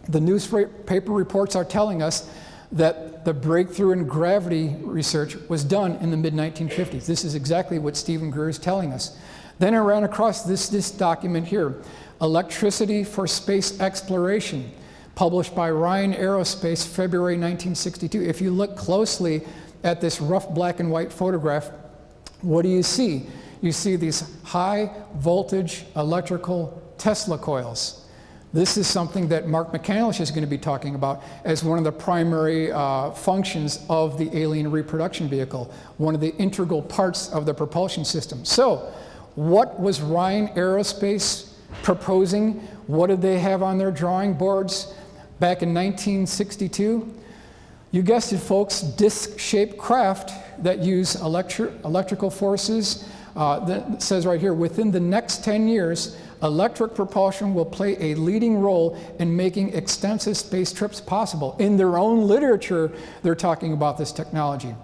the newspaper reports are telling us that the breakthrough in gravity research was done in the mid-1950s. This is exactly what Stephen Greer is telling us. Then I ran across this document here, Electricity for Space Exploration, published by Ryan Aerospace, February 1962. If you look closely at this rough black and white photograph, what do you see? You see these high voltage electrical Tesla coils. This is something that Mark McCandlish is going to be talking about as one of the primary functions of the alien reproduction vehicle, one of the integral parts of the propulsion system. So, what was Ryan Aerospace proposing? What did they have on their drawing boards back in 1962? You guessed it, folks, disc-shaped craft that use electrical forces. That says right here, within the next 10 years, electric propulsion will play a leading role in making extensive space trips possible. In their own literature, they're talking about this technology.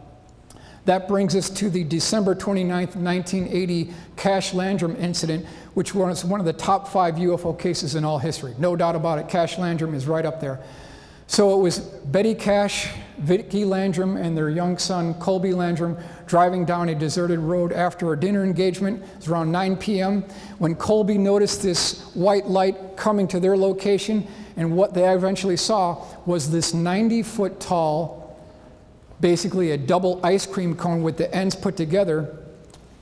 That brings us to the December 29th, 1980 Cash Landrum incident, which was one of the top 5 UFO cases in all history. No doubt about it, Cash Landrum is right up there. So it was Betty Cash, Vicki Landrum, and their young son, Colby Landrum, driving down a deserted road after a dinner engagement. It was around 9 p.m. when Colby noticed this white light coming to their location, and what they eventually saw was this 90-foot tall, basically a double ice cream cone with the ends put together,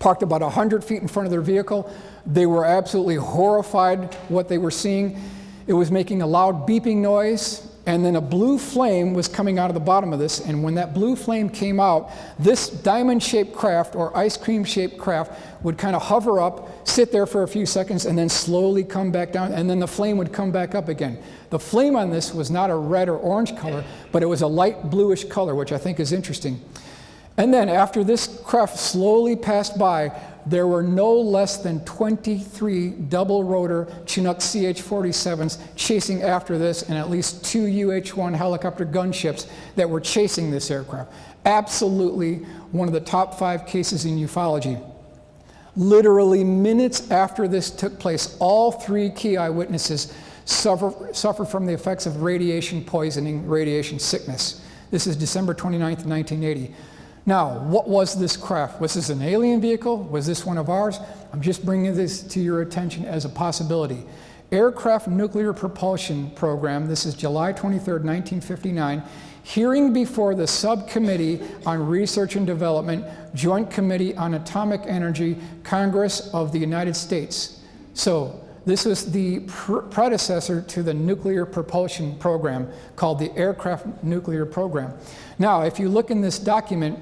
parked about 100 feet in front of their vehicle. They were absolutely horrified what they were seeing. It was making a loud beeping noise, and then a blue flame was coming out of the bottom of this, and when that blue flame came out, this diamond-shaped craft or ice cream-shaped craft would kind of hover up, sit there for a few seconds, and then slowly come back down, and then the flame would come back up again. The flame on this was not a red or orange color, but it was a light bluish color, which I think is interesting. And then after this craft slowly passed by, there were no less than 23 double-rotor Chinook CH-47s chasing after this, and at least 2 UH-1 helicopter gunships that were chasing this aircraft. Absolutely one of the top 5 cases in ufology. Literally minutes after this took place, all 3 key eyewitnesses suffered from the effects of radiation poisoning, radiation sickness. This is December 29th, 1980. Now, what was this craft? Was this an alien vehicle? Was this one of ours? I'm just bringing this to your attention as a possibility. Aircraft Nuclear Propulsion Program, this is July 23rd, 1959, hearing before the Subcommittee on Research and Development, Joint Committee on Atomic Energy, Congress of the United States. So, this was the predecessor to the nuclear propulsion program called the Aircraft Nuclear Program. Now, if you look in this document,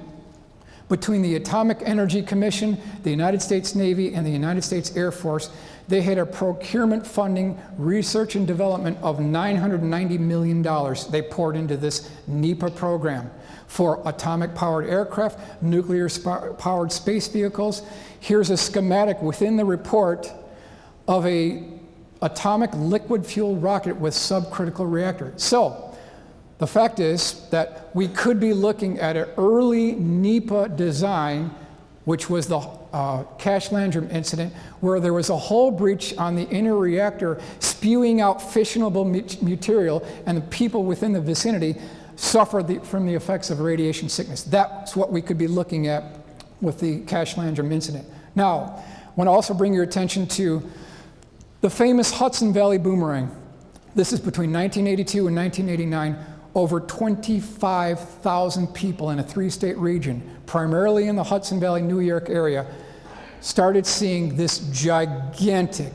between the Atomic Energy Commission, the United States Navy, and the United States Air Force, they had a procurement funding, research and development of $990 million they poured into this NEPA program for atomic-powered aircraft, nuclear-powered space vehicles. Here's a schematic within the report of an atomic liquid-fueled rocket with subcritical reactor. So, the fact is that we could be looking at an early NEPA design, which was the Cash Landrum incident, where there was a hull breach on the inner reactor spewing out fissionable material, and the people within the vicinity suffered from the effects of radiation sickness. That's what we could be looking at with the Cash Landrum incident. Now, I want to also bring your attention to the famous Hudson Valley boomerang. This is between 1982 and 1989. Over 25,000 people in a 3-state region, primarily in the Hudson Valley, New York area, started seeing this gigantic,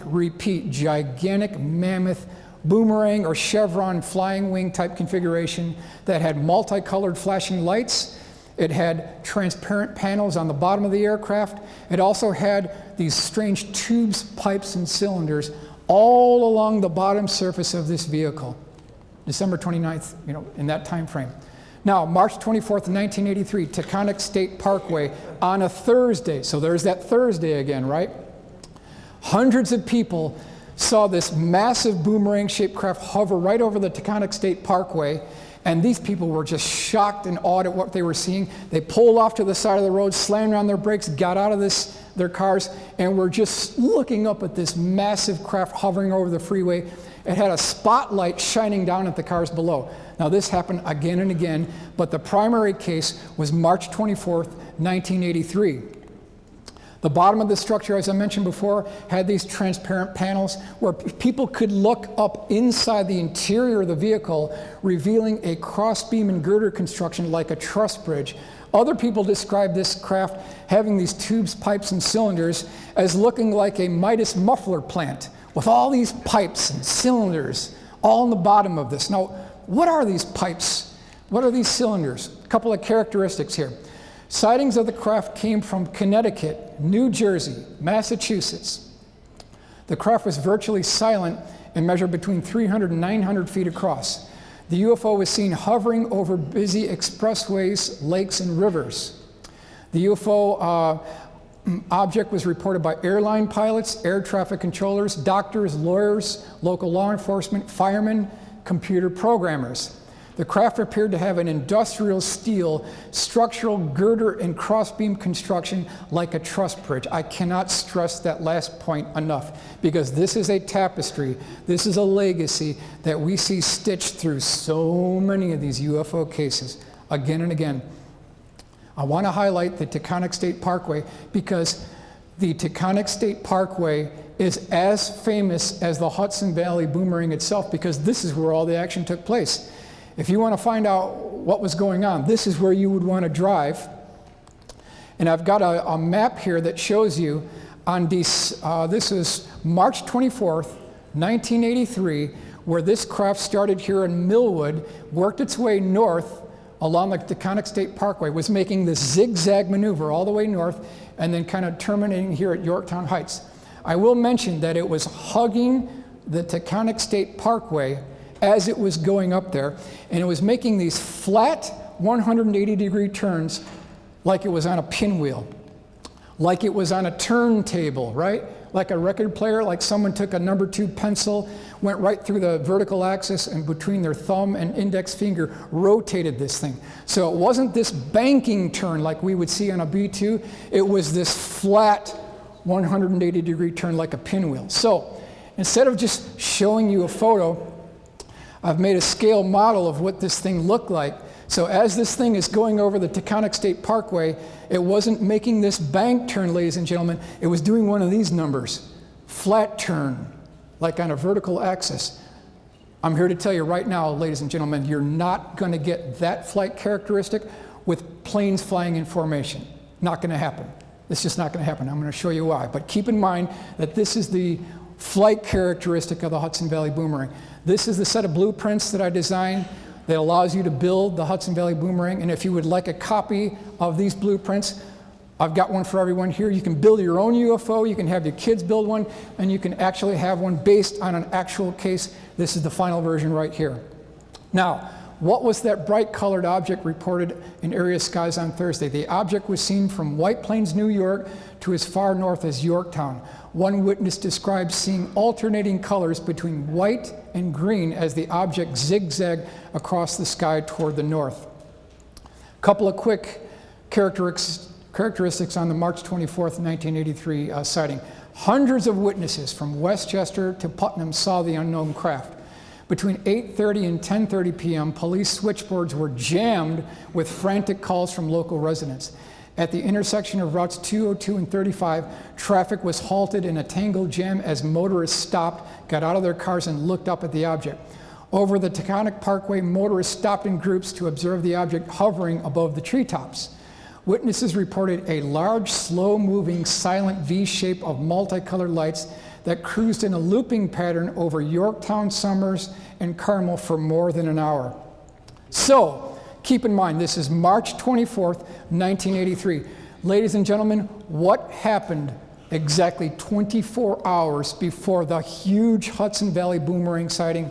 gigantic mammoth boomerang or chevron flying wing type configuration that had multicolored flashing lights. It had transparent panels on the bottom of the aircraft. It also had these strange tubes, pipes, and cylinders all along the bottom surface of this vehicle. December 29th, in that time frame. Now, March 24th, 1983, Taconic State Parkway on a Thursday. So there's that Thursday again, right? Hundreds of people saw this massive boomerang-shaped craft hover right over the Taconic State Parkway, and these people were just shocked and awed at what they were seeing. They pulled off to the side of the road, slammed on their brakes, got out of their cars, and were just looking up at this massive craft hovering over the freeway. It had a spotlight shining down at the cars below. Now, this happened again and again, but the primary case was March 24th, 1983. The bottom of the structure, as I mentioned before, had these transparent panels where people could look up inside the interior of the vehicle, revealing a crossbeam and girder construction like a truss bridge. Other people describe this craft having these tubes, pipes, and cylinders as looking like a Midas muffler plant with all these pipes and cylinders all in the bottom of this. Now, what are these pipes? What are these cylinders? A couple of characteristics here. Sightings of the craft came from Connecticut, New Jersey, Massachusetts. The craft was virtually silent and measured between 300 and 900 feet across. The UFO was seen hovering over busy expressways, lakes, and rivers. The UFO object was reported by airline pilots, air traffic controllers, doctors, lawyers, local law enforcement, firemen, computer programmers. The craft appeared to have an industrial steel structural girder and crossbeam construction like a truss bridge. I cannot stress that last point enough, because this is a tapestry, this is a legacy that we see stitched through so many of these UFO cases again and again. I want to highlight the Taconic State Parkway because the Taconic State Parkway is as famous as the Hudson Valley Boomerang itself, because this is where all the action took place. If you want to find out what was going on, this is where you would want to drive. And I've got a map here that shows you on this is March 24th, 1983, where this craft started here in Millwood, worked its way north along the Taconic State Parkway, was making this zigzag maneuver all the way north, and then kind of terminating here at Yorktown Heights. I will mention that it was hugging the Taconic State Parkway as it was going up there, and it was making these flat 180-degree turns like it was on a pinwheel, like it was on a turntable, right? Like a record player, like someone took a number 2 pencil, went right through the vertical axis, and between their thumb and index finger rotated this thing. So it wasn't this banking turn like we would see on a B-2, it was this flat 180-degree turn like a pinwheel. So instead of just showing you a photo, I've made a scale model of what this thing looked like. So as this thing is going over the Taconic State Parkway, it wasn't making this bank turn, ladies and gentlemen. It was doing one of these numbers, flat turn, like on a vertical axis. I'm here to tell you right now, ladies and gentlemen, you're not going to get that flight characteristic with planes flying in formation. Not going to happen. It's just not going to happen. I'm going to show you why. But keep in mind that this is the flight characteristic of the Hudson Valley Boomerang. This is the set of blueprints that I designed that allows you to build the Hudson Valley Boomerang. And if you would like a copy of these blueprints, I've got one for everyone here. You can build your own UFO, you can have your kids build one, and you can actually have one based on an actual case. This is the final version right here. Now, what was that bright colored object reported in area skies on Thursday? The object was seen from White Plains, New York to as far north as Yorktown. One witness described seeing alternating colors between white and green as the object zigzagged across the sky toward the north. A couple of quick characteristics on the March 24th, 1983 sighting. Hundreds of witnesses from Westchester to Putnam saw the unknown craft. Between 8:30 and 10:30 p.m., police switchboards were jammed with frantic calls from local residents. At the intersection of routes 202 and 35, traffic was halted in a tangled jam as motorists stopped, got out of their cars, and looked up at the object. Over the Taconic Parkway, motorists stopped in groups to observe the object hovering above the treetops. Witnesses reported a large, slow-moving, silent V-shape of multicolored lights that cruised in a looping pattern over Yorktown, Somers, and Carmel for more than an hour. So, keep in mind, this is March 24th, 1983. Ladies and gentlemen, what happened exactly 24 hours before the huge Hudson Valley Boomerang sighting?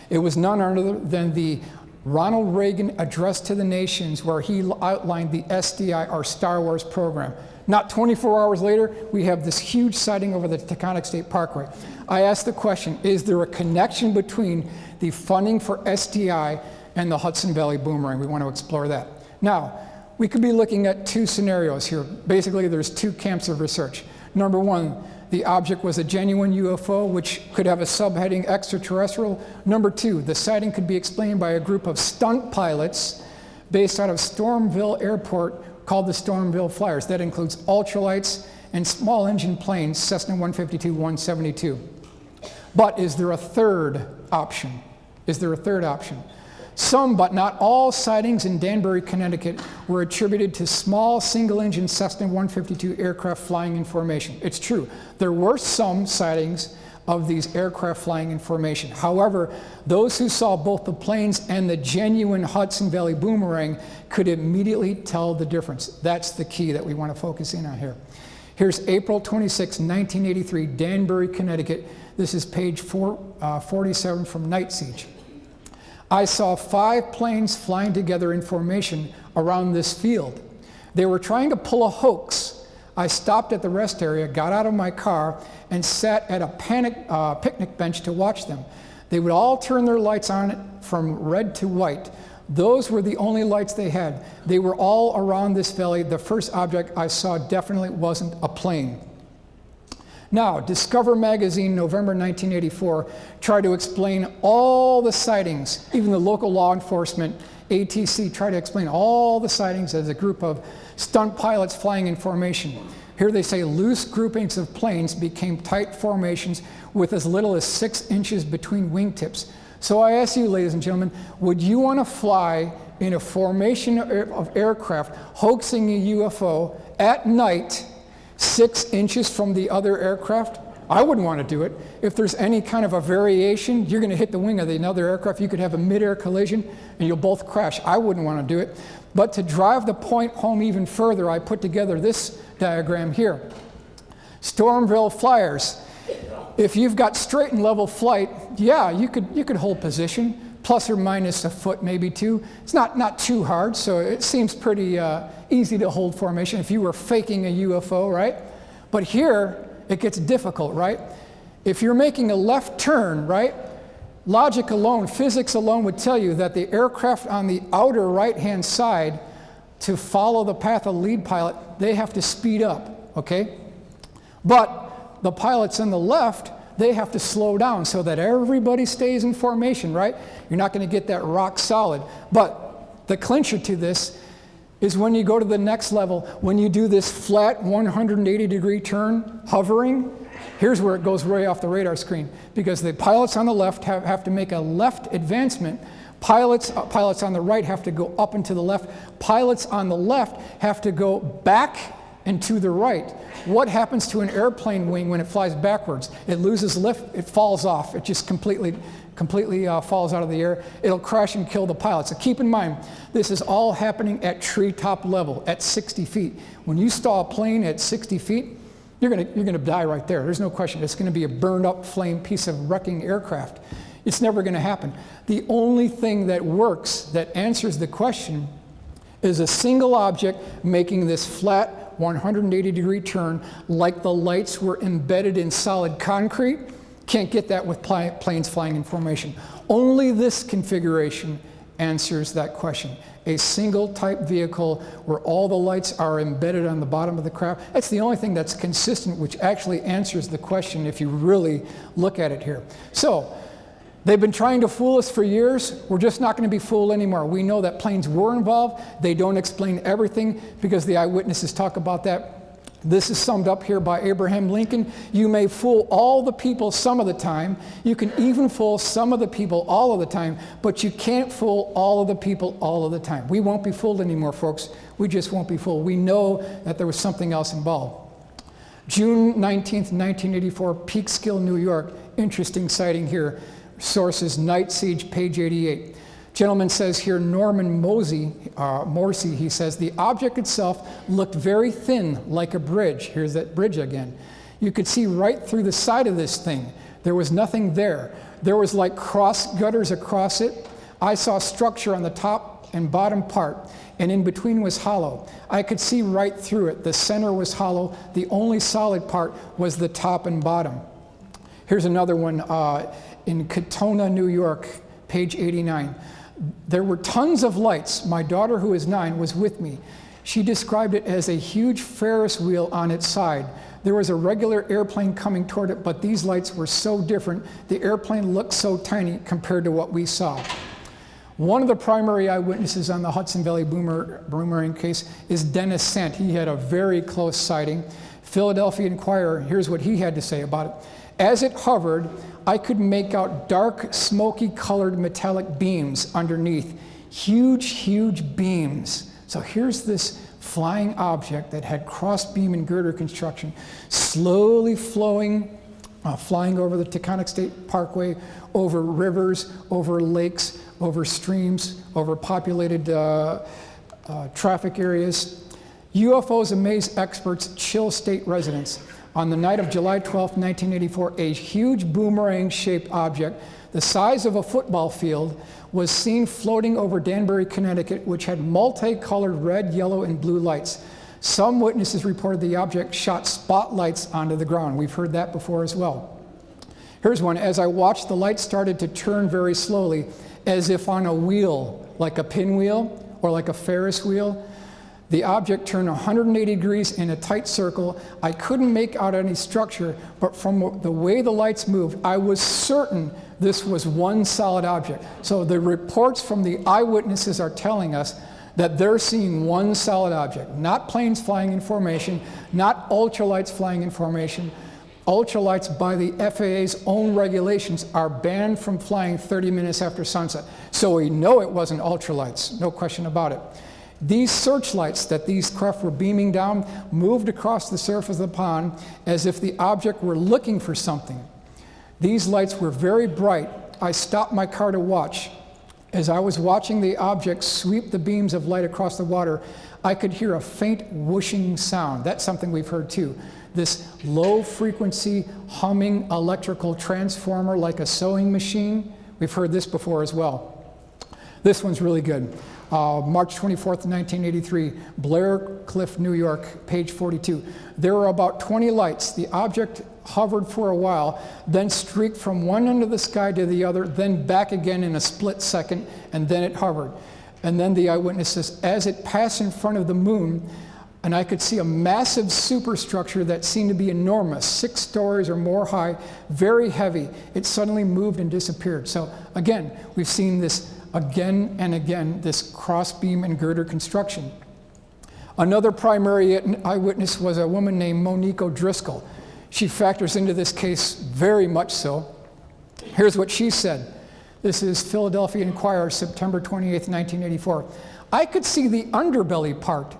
It was none other than the Ronald Reagan address to the nations, where he outlined the SDI, or Star Wars program. Not 24 hours later, we have this huge sighting over the Taconic State Parkway. I asked the question, is there a connection between the funding for SDI and the Hudson Valley Boomerang? We want to explore that. Now, we could be looking at two scenarios here. Basically, there's two camps of research. Number one, the object was a genuine UFO, which could have a subheading extraterrestrial. Number two, the sighting could be explained by a group of stunt pilots based out of Stormville Airport called the Stormville Flyers. That includes ultralights and small engine planes, Cessna 152, 172. But is there a third option? Is there a third option? Some, but not all, sightings in Danbury, Connecticut were attributed to small single-engine Cessna 152 aircraft flying in formation. It's true. There were some sightings of these aircraft flying in formation. However, those who saw both the planes and the genuine Hudson Valley boomerang could immediately tell the difference. That's the key that we want to focus in on here. Here's April 26, 1983, Danbury, Connecticut. This is page 47 from Night Siege. I saw 5 planes flying together in formation around this field. They were trying to pull a hoax. I stopped at the rest area, got out of my car, and sat at a picnic bench to watch them. They would all turn their lights on from red to white. Those were the only lights they had. They were all around this valley. The first object I saw definitely wasn't a plane. Now, Discover Magazine, November 1984, tried to explain all the sightings. Even the local law enforcement, ATC, tried to explain all the sightings as a group of stunt pilots flying in formation. Here they say loose groupings of planes became tight formations with as little as 6 inches between wingtips. So I ask you, ladies and gentlemen, would you want to fly in a formation of aircraft hoaxing a UFO at night 6 inches from the other aircraft? I wouldn't want to do it. If there's any kind of a variation, you're going to hit the wing of another aircraft. You could have a mid-air collision and you'll both crash. I wouldn't want to do it. But to drive the point home even further, I put together this diagram here. Stormville flyers. If you've got straight and level flight, yeah, you could hold position, plus or minus a foot, maybe 2. It's not too hard, so it seems pretty easy to hold formation if you were faking a UFO, right? But here, it gets difficult, right? If you're making a left turn, right, logic alone, physics alone would tell you that the aircraft on the outer right-hand side, to follow the path of the lead pilot, they have to speed up, okay? But the pilots on the left, they have to slow down so that everybody stays in formation, right? You're not going to get that rock solid. But the clincher to this is when you go to the next level, when you do this flat 180-degree turn, hovering, here's where it goes way off the radar screen, because the pilots on the left have to make a left advancement. Pilots on the right have to go up and to the left. Pilots on the left have to go back and to the right. What happens to an airplane wing when it flies backwards? It loses lift, it falls off. It just completely falls out of the air. It'll crash and kill the pilot. So keep in mind, this is all happening at treetop level, at 60 feet. When you stall a plane at 60 feet, you're gonna die right there. There's no question. It's gonna be a burned up flame piece of wrecking aircraft. It's never gonna happen. The only thing that works, that answers the question, is a single object making this flat 180-degree turn like the lights were embedded in solid concrete. Can't get that with planes flying in formation. Only this configuration answers that question. A single type vehicle where all the lights are embedded on the bottom of the craft. That's the only thing that's consistent, which actually answers the question if you really look at it here. So, they've been trying to fool us for years. We're just not going to be fooled anymore. We know that planes were involved. They don't explain everything because the eyewitnesses talk about that. This is summed up here by Abraham Lincoln. You may fool all the people some of the time. You can even fool some of the people all of the time, but you can't fool all of the people all of the time. We won't be fooled anymore, folks. We just won't be fooled. We know that there was something else involved. June 19th, 1984, Peekskill, New York. Interesting sighting here. Sources, Night Siege, page 88. Gentleman says here, Norman Morsey, he says, the object itself looked very thin, like a bridge. Here's that bridge again. You could see right through the side of this thing. There was nothing there. There was like cross gutters across it. I saw structure on the top and bottom part, and in between was hollow. I could see right through it. The center was hollow. The only solid part was the top and bottom. Here's another one in Katona, New York, page 89. There were tons of lights. My daughter, who is 9, was with me. She described it as a huge Ferris wheel on its side. There was a regular airplane coming toward it, but these lights were so different. The airplane looked so tiny compared to what we saw. One of the primary eyewitnesses on the Hudson Valley boomerang case is Dennis Sant. He had a very close sighting. Philadelphia Inquirer, here's what he had to say about it. As it hovered, I could make out dark, smoky colored metallic beams underneath. Huge, huge beams. So here's this flying object that had cross-beam and girder construction, slowly flying over the Taconic State Parkway, over rivers, over lakes, over streams, over populated traffic areas. UFOs amaze experts, chill state residents. On the night of July 12, 1984, a huge boomerang-shaped object the size of a football field was seen floating over Danbury, Connecticut, which had multicolored red, yellow, and blue lights. Some witnesses reported the object shot spotlights onto the ground. We've heard that before as well. Here's one. As I watched, the lights started to turn very slowly, as if on a wheel, like a pinwheel or like a Ferris wheel. The object turned 180 degrees in a tight circle. I couldn't make out any structure, but from the way the lights moved, I was certain this was one solid object. So the reports from the eyewitnesses are telling us that they're seeing one solid object, not planes flying in formation, not ultralights flying in formation. Ultralights by the FAA's own regulations are banned from flying 30 minutes after sunset. So we know it wasn't ultralights, no question about it. These searchlights that these craft were beaming down moved across the surface of the pond as if the object were looking for something. These lights were very bright. I stopped my car to watch. As I was watching the object sweep the beams of light across the water, I could hear a faint whooshing sound. That's something we've heard too. This low-frequency humming electrical transformer like a sewing machine. We've heard this before as well. This one's really good. March 24th, 1983, Blair Cliff, New York, page 42. There were about 20 lights. The object hovered for a while, then streaked from one end of the sky to the other, then back again in a split second, and then it hovered. And then the eyewitness says, as it passed in front of the moon, and I could see a massive superstructure that seemed to be enormous, 6 stories or more high, very heavy. It suddenly moved and disappeared. So again, we've seen this again and again, this cross-beam and girder construction. Another primary eyewitness was a woman named Monique O'Driscoll. She factors into this case very much so. Here's what she said. This is Philadelphia Inquirer, September 28th, 1984. I could see the underbelly part.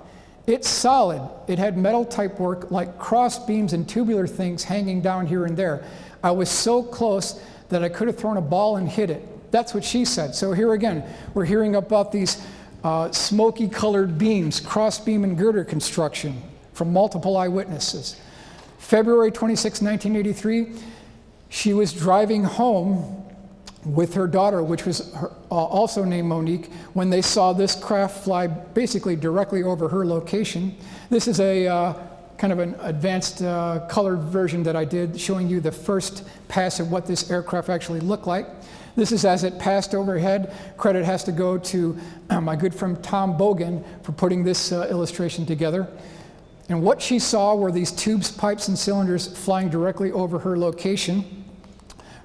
It's solid. It had metal type work like cross beams and tubular things hanging down here and there. I was so close that I could have thrown a ball and hit it. That's what she said. So here again, we're hearing about these smoky colored beams, cross beam and girder construction from multiple eyewitnesses. February 26, 1983, she was driving home with her daughter, which was also named Monique, when they saw this craft fly basically directly over her location. This is a kind of an advanced colored version that I did, showing you the first pass of what this aircraft actually looked like. This is as it passed overhead. Credit has to go to my good friend Tom Bogan for putting this illustration together. And what she saw were these tubes, pipes, and cylinders flying directly over her location.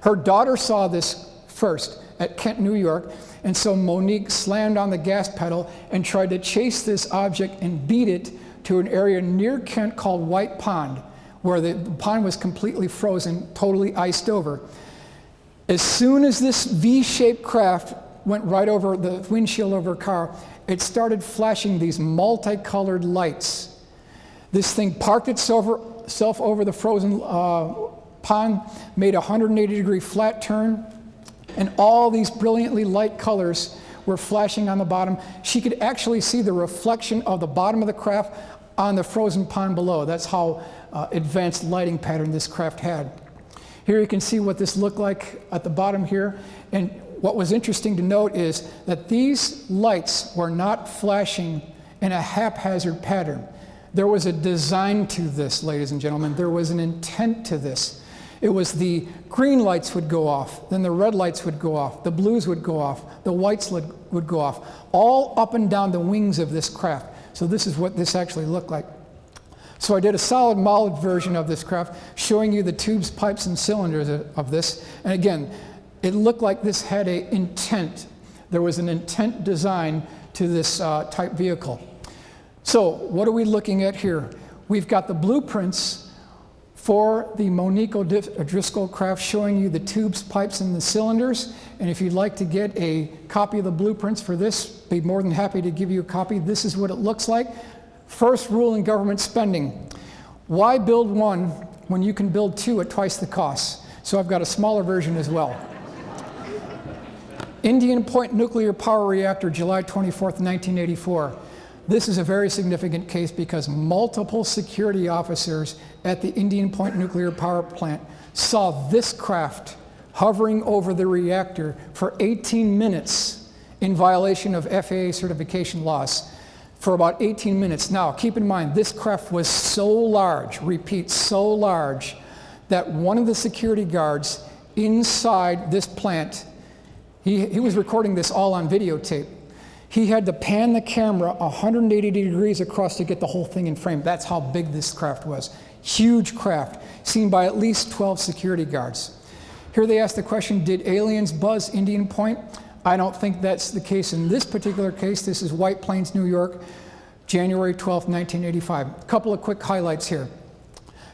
Her daughter saw this first at Kent, New York, and so Monique slammed on the gas pedal and tried to chase this object and beat it to an area near Kent called White Pond, where the pond was completely frozen, totally iced over. As soon as this V-shaped craft went right over the windshield of her car, it started flashing these multicolored lights. This thing parked itself over the frozen pond, made a 180-degree flat turn, and all these brilliantly light colors were flashing on the bottom. She could actually see the reflection of the bottom of the craft on the frozen pond below. That's how advanced lighting pattern this craft had. Here you can see what this looked like at the bottom here. And what was interesting to note is that these lights were not flashing in a haphazard pattern. There was a design to this, ladies and gentlemen. There was an intent to this. It was the green lights would go off, then the red lights would go off, the blues would go off, the whites would go off, all up and down the wings of this craft. So this is what this actually looked like. So I did a solid modeled version of this craft, showing you the tubes, pipes, and cylinders of this. And again, it looked like this had an intent. There was an intent design to this type vehicle. So what are we looking at here? We've got the blueprints for the Monique O'Driscoll craft showing you the tubes, pipes, and the cylinders. And if you'd like to get a copy of the blueprints for this, be more than happy to give you a copy. This is what it looks like. First rule in government spending. Why build one when you can build two at twice the cost? So I've got a smaller version as well. Indian Point Nuclear Power Reactor, July 24th, 1984. This is a very significant case because multiple security officers at the Indian Point Nuclear Power Plant saw this craft hovering over the reactor for 18 minutes in violation of FAA certification laws. For about 18 minutes. Now, keep in mind, this craft was so large, repeat, so large, that one of the security guards inside this plant, he was recording this all on videotape. He had to pan the camera 180 degrees across to get the whole thing in frame. That's how big this craft was. Huge craft, seen by at least 12 security guards. Here they ask the question, did aliens buzz Indian Point? I don't think that's the case in this particular case. This is White Plains, New York, January 12, 1985. A couple of quick highlights here.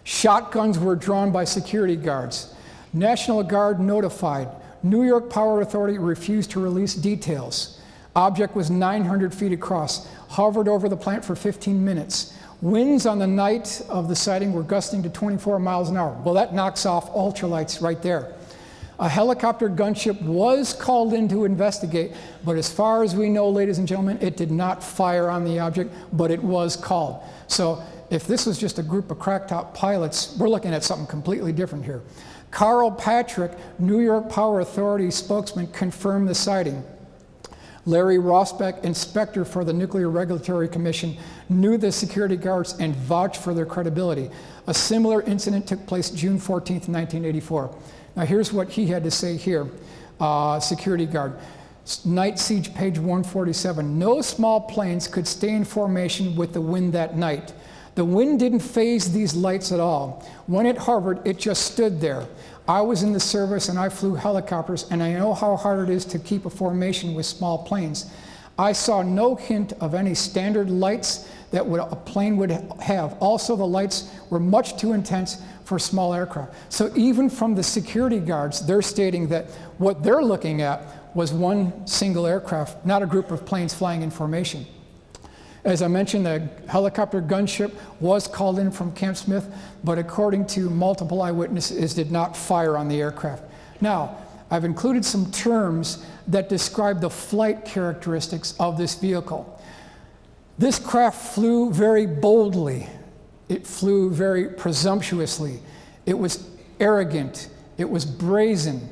Shotguns were drawn by security guards. National Guard notified. New York Power Authority refused to release details. Object was 900 feet across, hovered over the plant for 15 minutes. Winds on the night of the sighting were gusting to 24 miles an hour. Well, that knocks off ultralights right there. A helicopter gunship was called in to investigate, but as far as we know, ladies and gentlemen, it did not fire on the object, but it was called. So if this was just a group of cracked-out pilots, we're looking at something completely different here. Carl Patrick, New York Power Authority spokesman, confirmed the sighting. Larry Rosbeck, inspector for the Nuclear Regulatory Commission, knew the security guards and vouched for their credibility. A similar incident took place June 14, 1984. Now here's what he had to say here, security guard. Night Siege, page 147. No small planes could stay in formation with the wind that night. The wind didn't phase these lights at all. When it hovered, it just stood there. I was in the service and I flew helicopters, and I know how hard it is to keep a formation with small planes. I saw no hint of any standard lights that a plane would have. Also, the lights were much too intense for small aircraft. So even from the security guards, they're stating that what they're looking at was one single aircraft, not a group of planes flying in formation. As I mentioned, the helicopter gunship was called in from Camp Smith, but according to multiple eyewitnesses, did not fire on the aircraft. Now, I've included some terms that describe the flight characteristics of this vehicle. This craft flew very boldly. It flew very presumptuously. It was arrogant. It was brazen.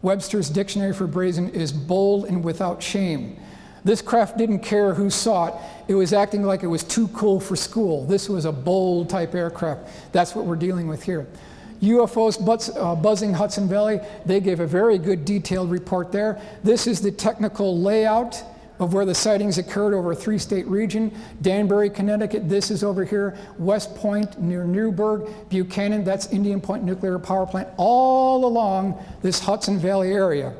Webster's dictionary for brazen is bold and without shame. This craft didn't care who saw it. It was acting like it was too cool for school. This was a bold type aircraft. That's what we're dealing with here. UFOs buzzing Hudson Valley, they gave a very good detailed report there. This is the technical layout of where the sightings occurred over a 3-state region. Danbury, Connecticut, this is over here. West Point near Newburgh. Buchanan, that's Indian Point Nuclear Power Plant, all along this Hudson Valley area.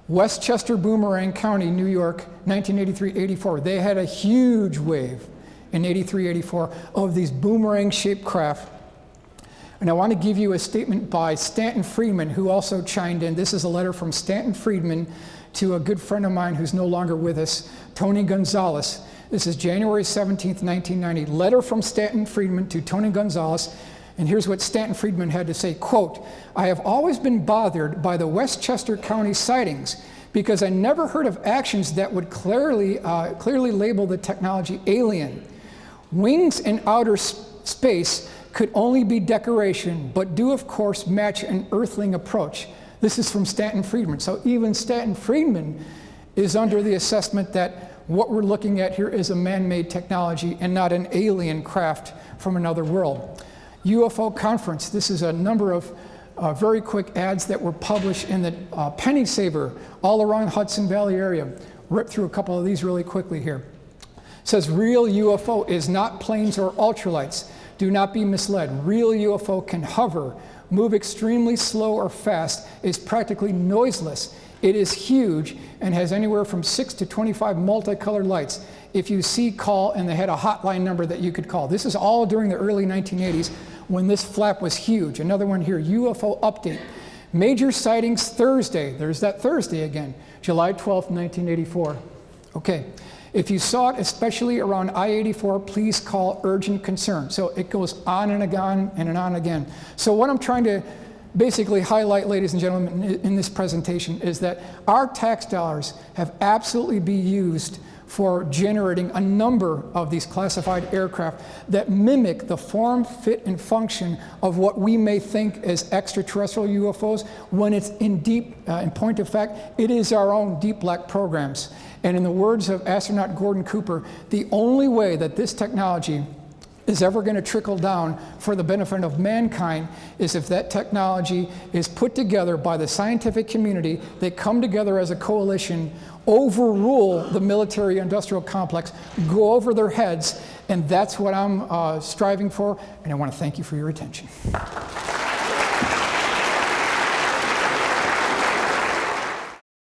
Westchester, Boomerang County, New York, 1983-84. They had a huge wave in 83-84 of these boomerang-shaped craft. And I want to give you a statement by Stanton Friedman, who also chimed in. This is a letter from Stanton Friedman to a good friend of mine who's no longer with us, Tony Gonzalez. This is January 17th, 1990. Letter from Stanton Friedman to Tony Gonzalez. And here's what Stanton Friedman had to say, quote, I have always been bothered by the Westchester County sightings because I never heard of actions that would clearly label the technology alien. Wings in outer space could only be decoration, but do of course match an earthling approach. This is from Stanton Friedman. So even Stanton Friedman is under the assessment that what we're looking at here is a man-made technology and not an alien craft from another world. UFO conference. This is a number of very quick ads that were published in the Penny Saver all around Hudson Valley area. Rip through a couple of these really quickly here. It says real UFO is not planes or ultralights. Do not be misled. Real UFO can hover move extremely slow or fast, is practically noiseless. It is huge and has anywhere from 6 to 25 multicolored lights. If you see, call, and they had a hotline number that you could call. This is all during the early 1980s when this flap was huge. Another one here, UFO update. Major sightings Thursday. There's that Thursday again, July 12th, 1984. Okay. If you saw it, especially around I-84, please call urgent concern. So it goes on and on and on again. So what I'm trying to basically highlight, ladies and gentlemen, in this presentation is that our tax dollars have absolutely been used for generating a number of these classified aircraft that mimic the form, fit, and function of what we may think as extraterrestrial UFOs, when it's in point of fact, it is our own deep black programs. And in the words of astronaut Gordon Cooper, the only way that this technology is ever going to trickle down for the benefit of mankind is if that technology is put together by the scientific community. They come together as a coalition, overrule the military-industrial complex, go over their heads, and that's what I'm striving for, and I want to thank you for your attention.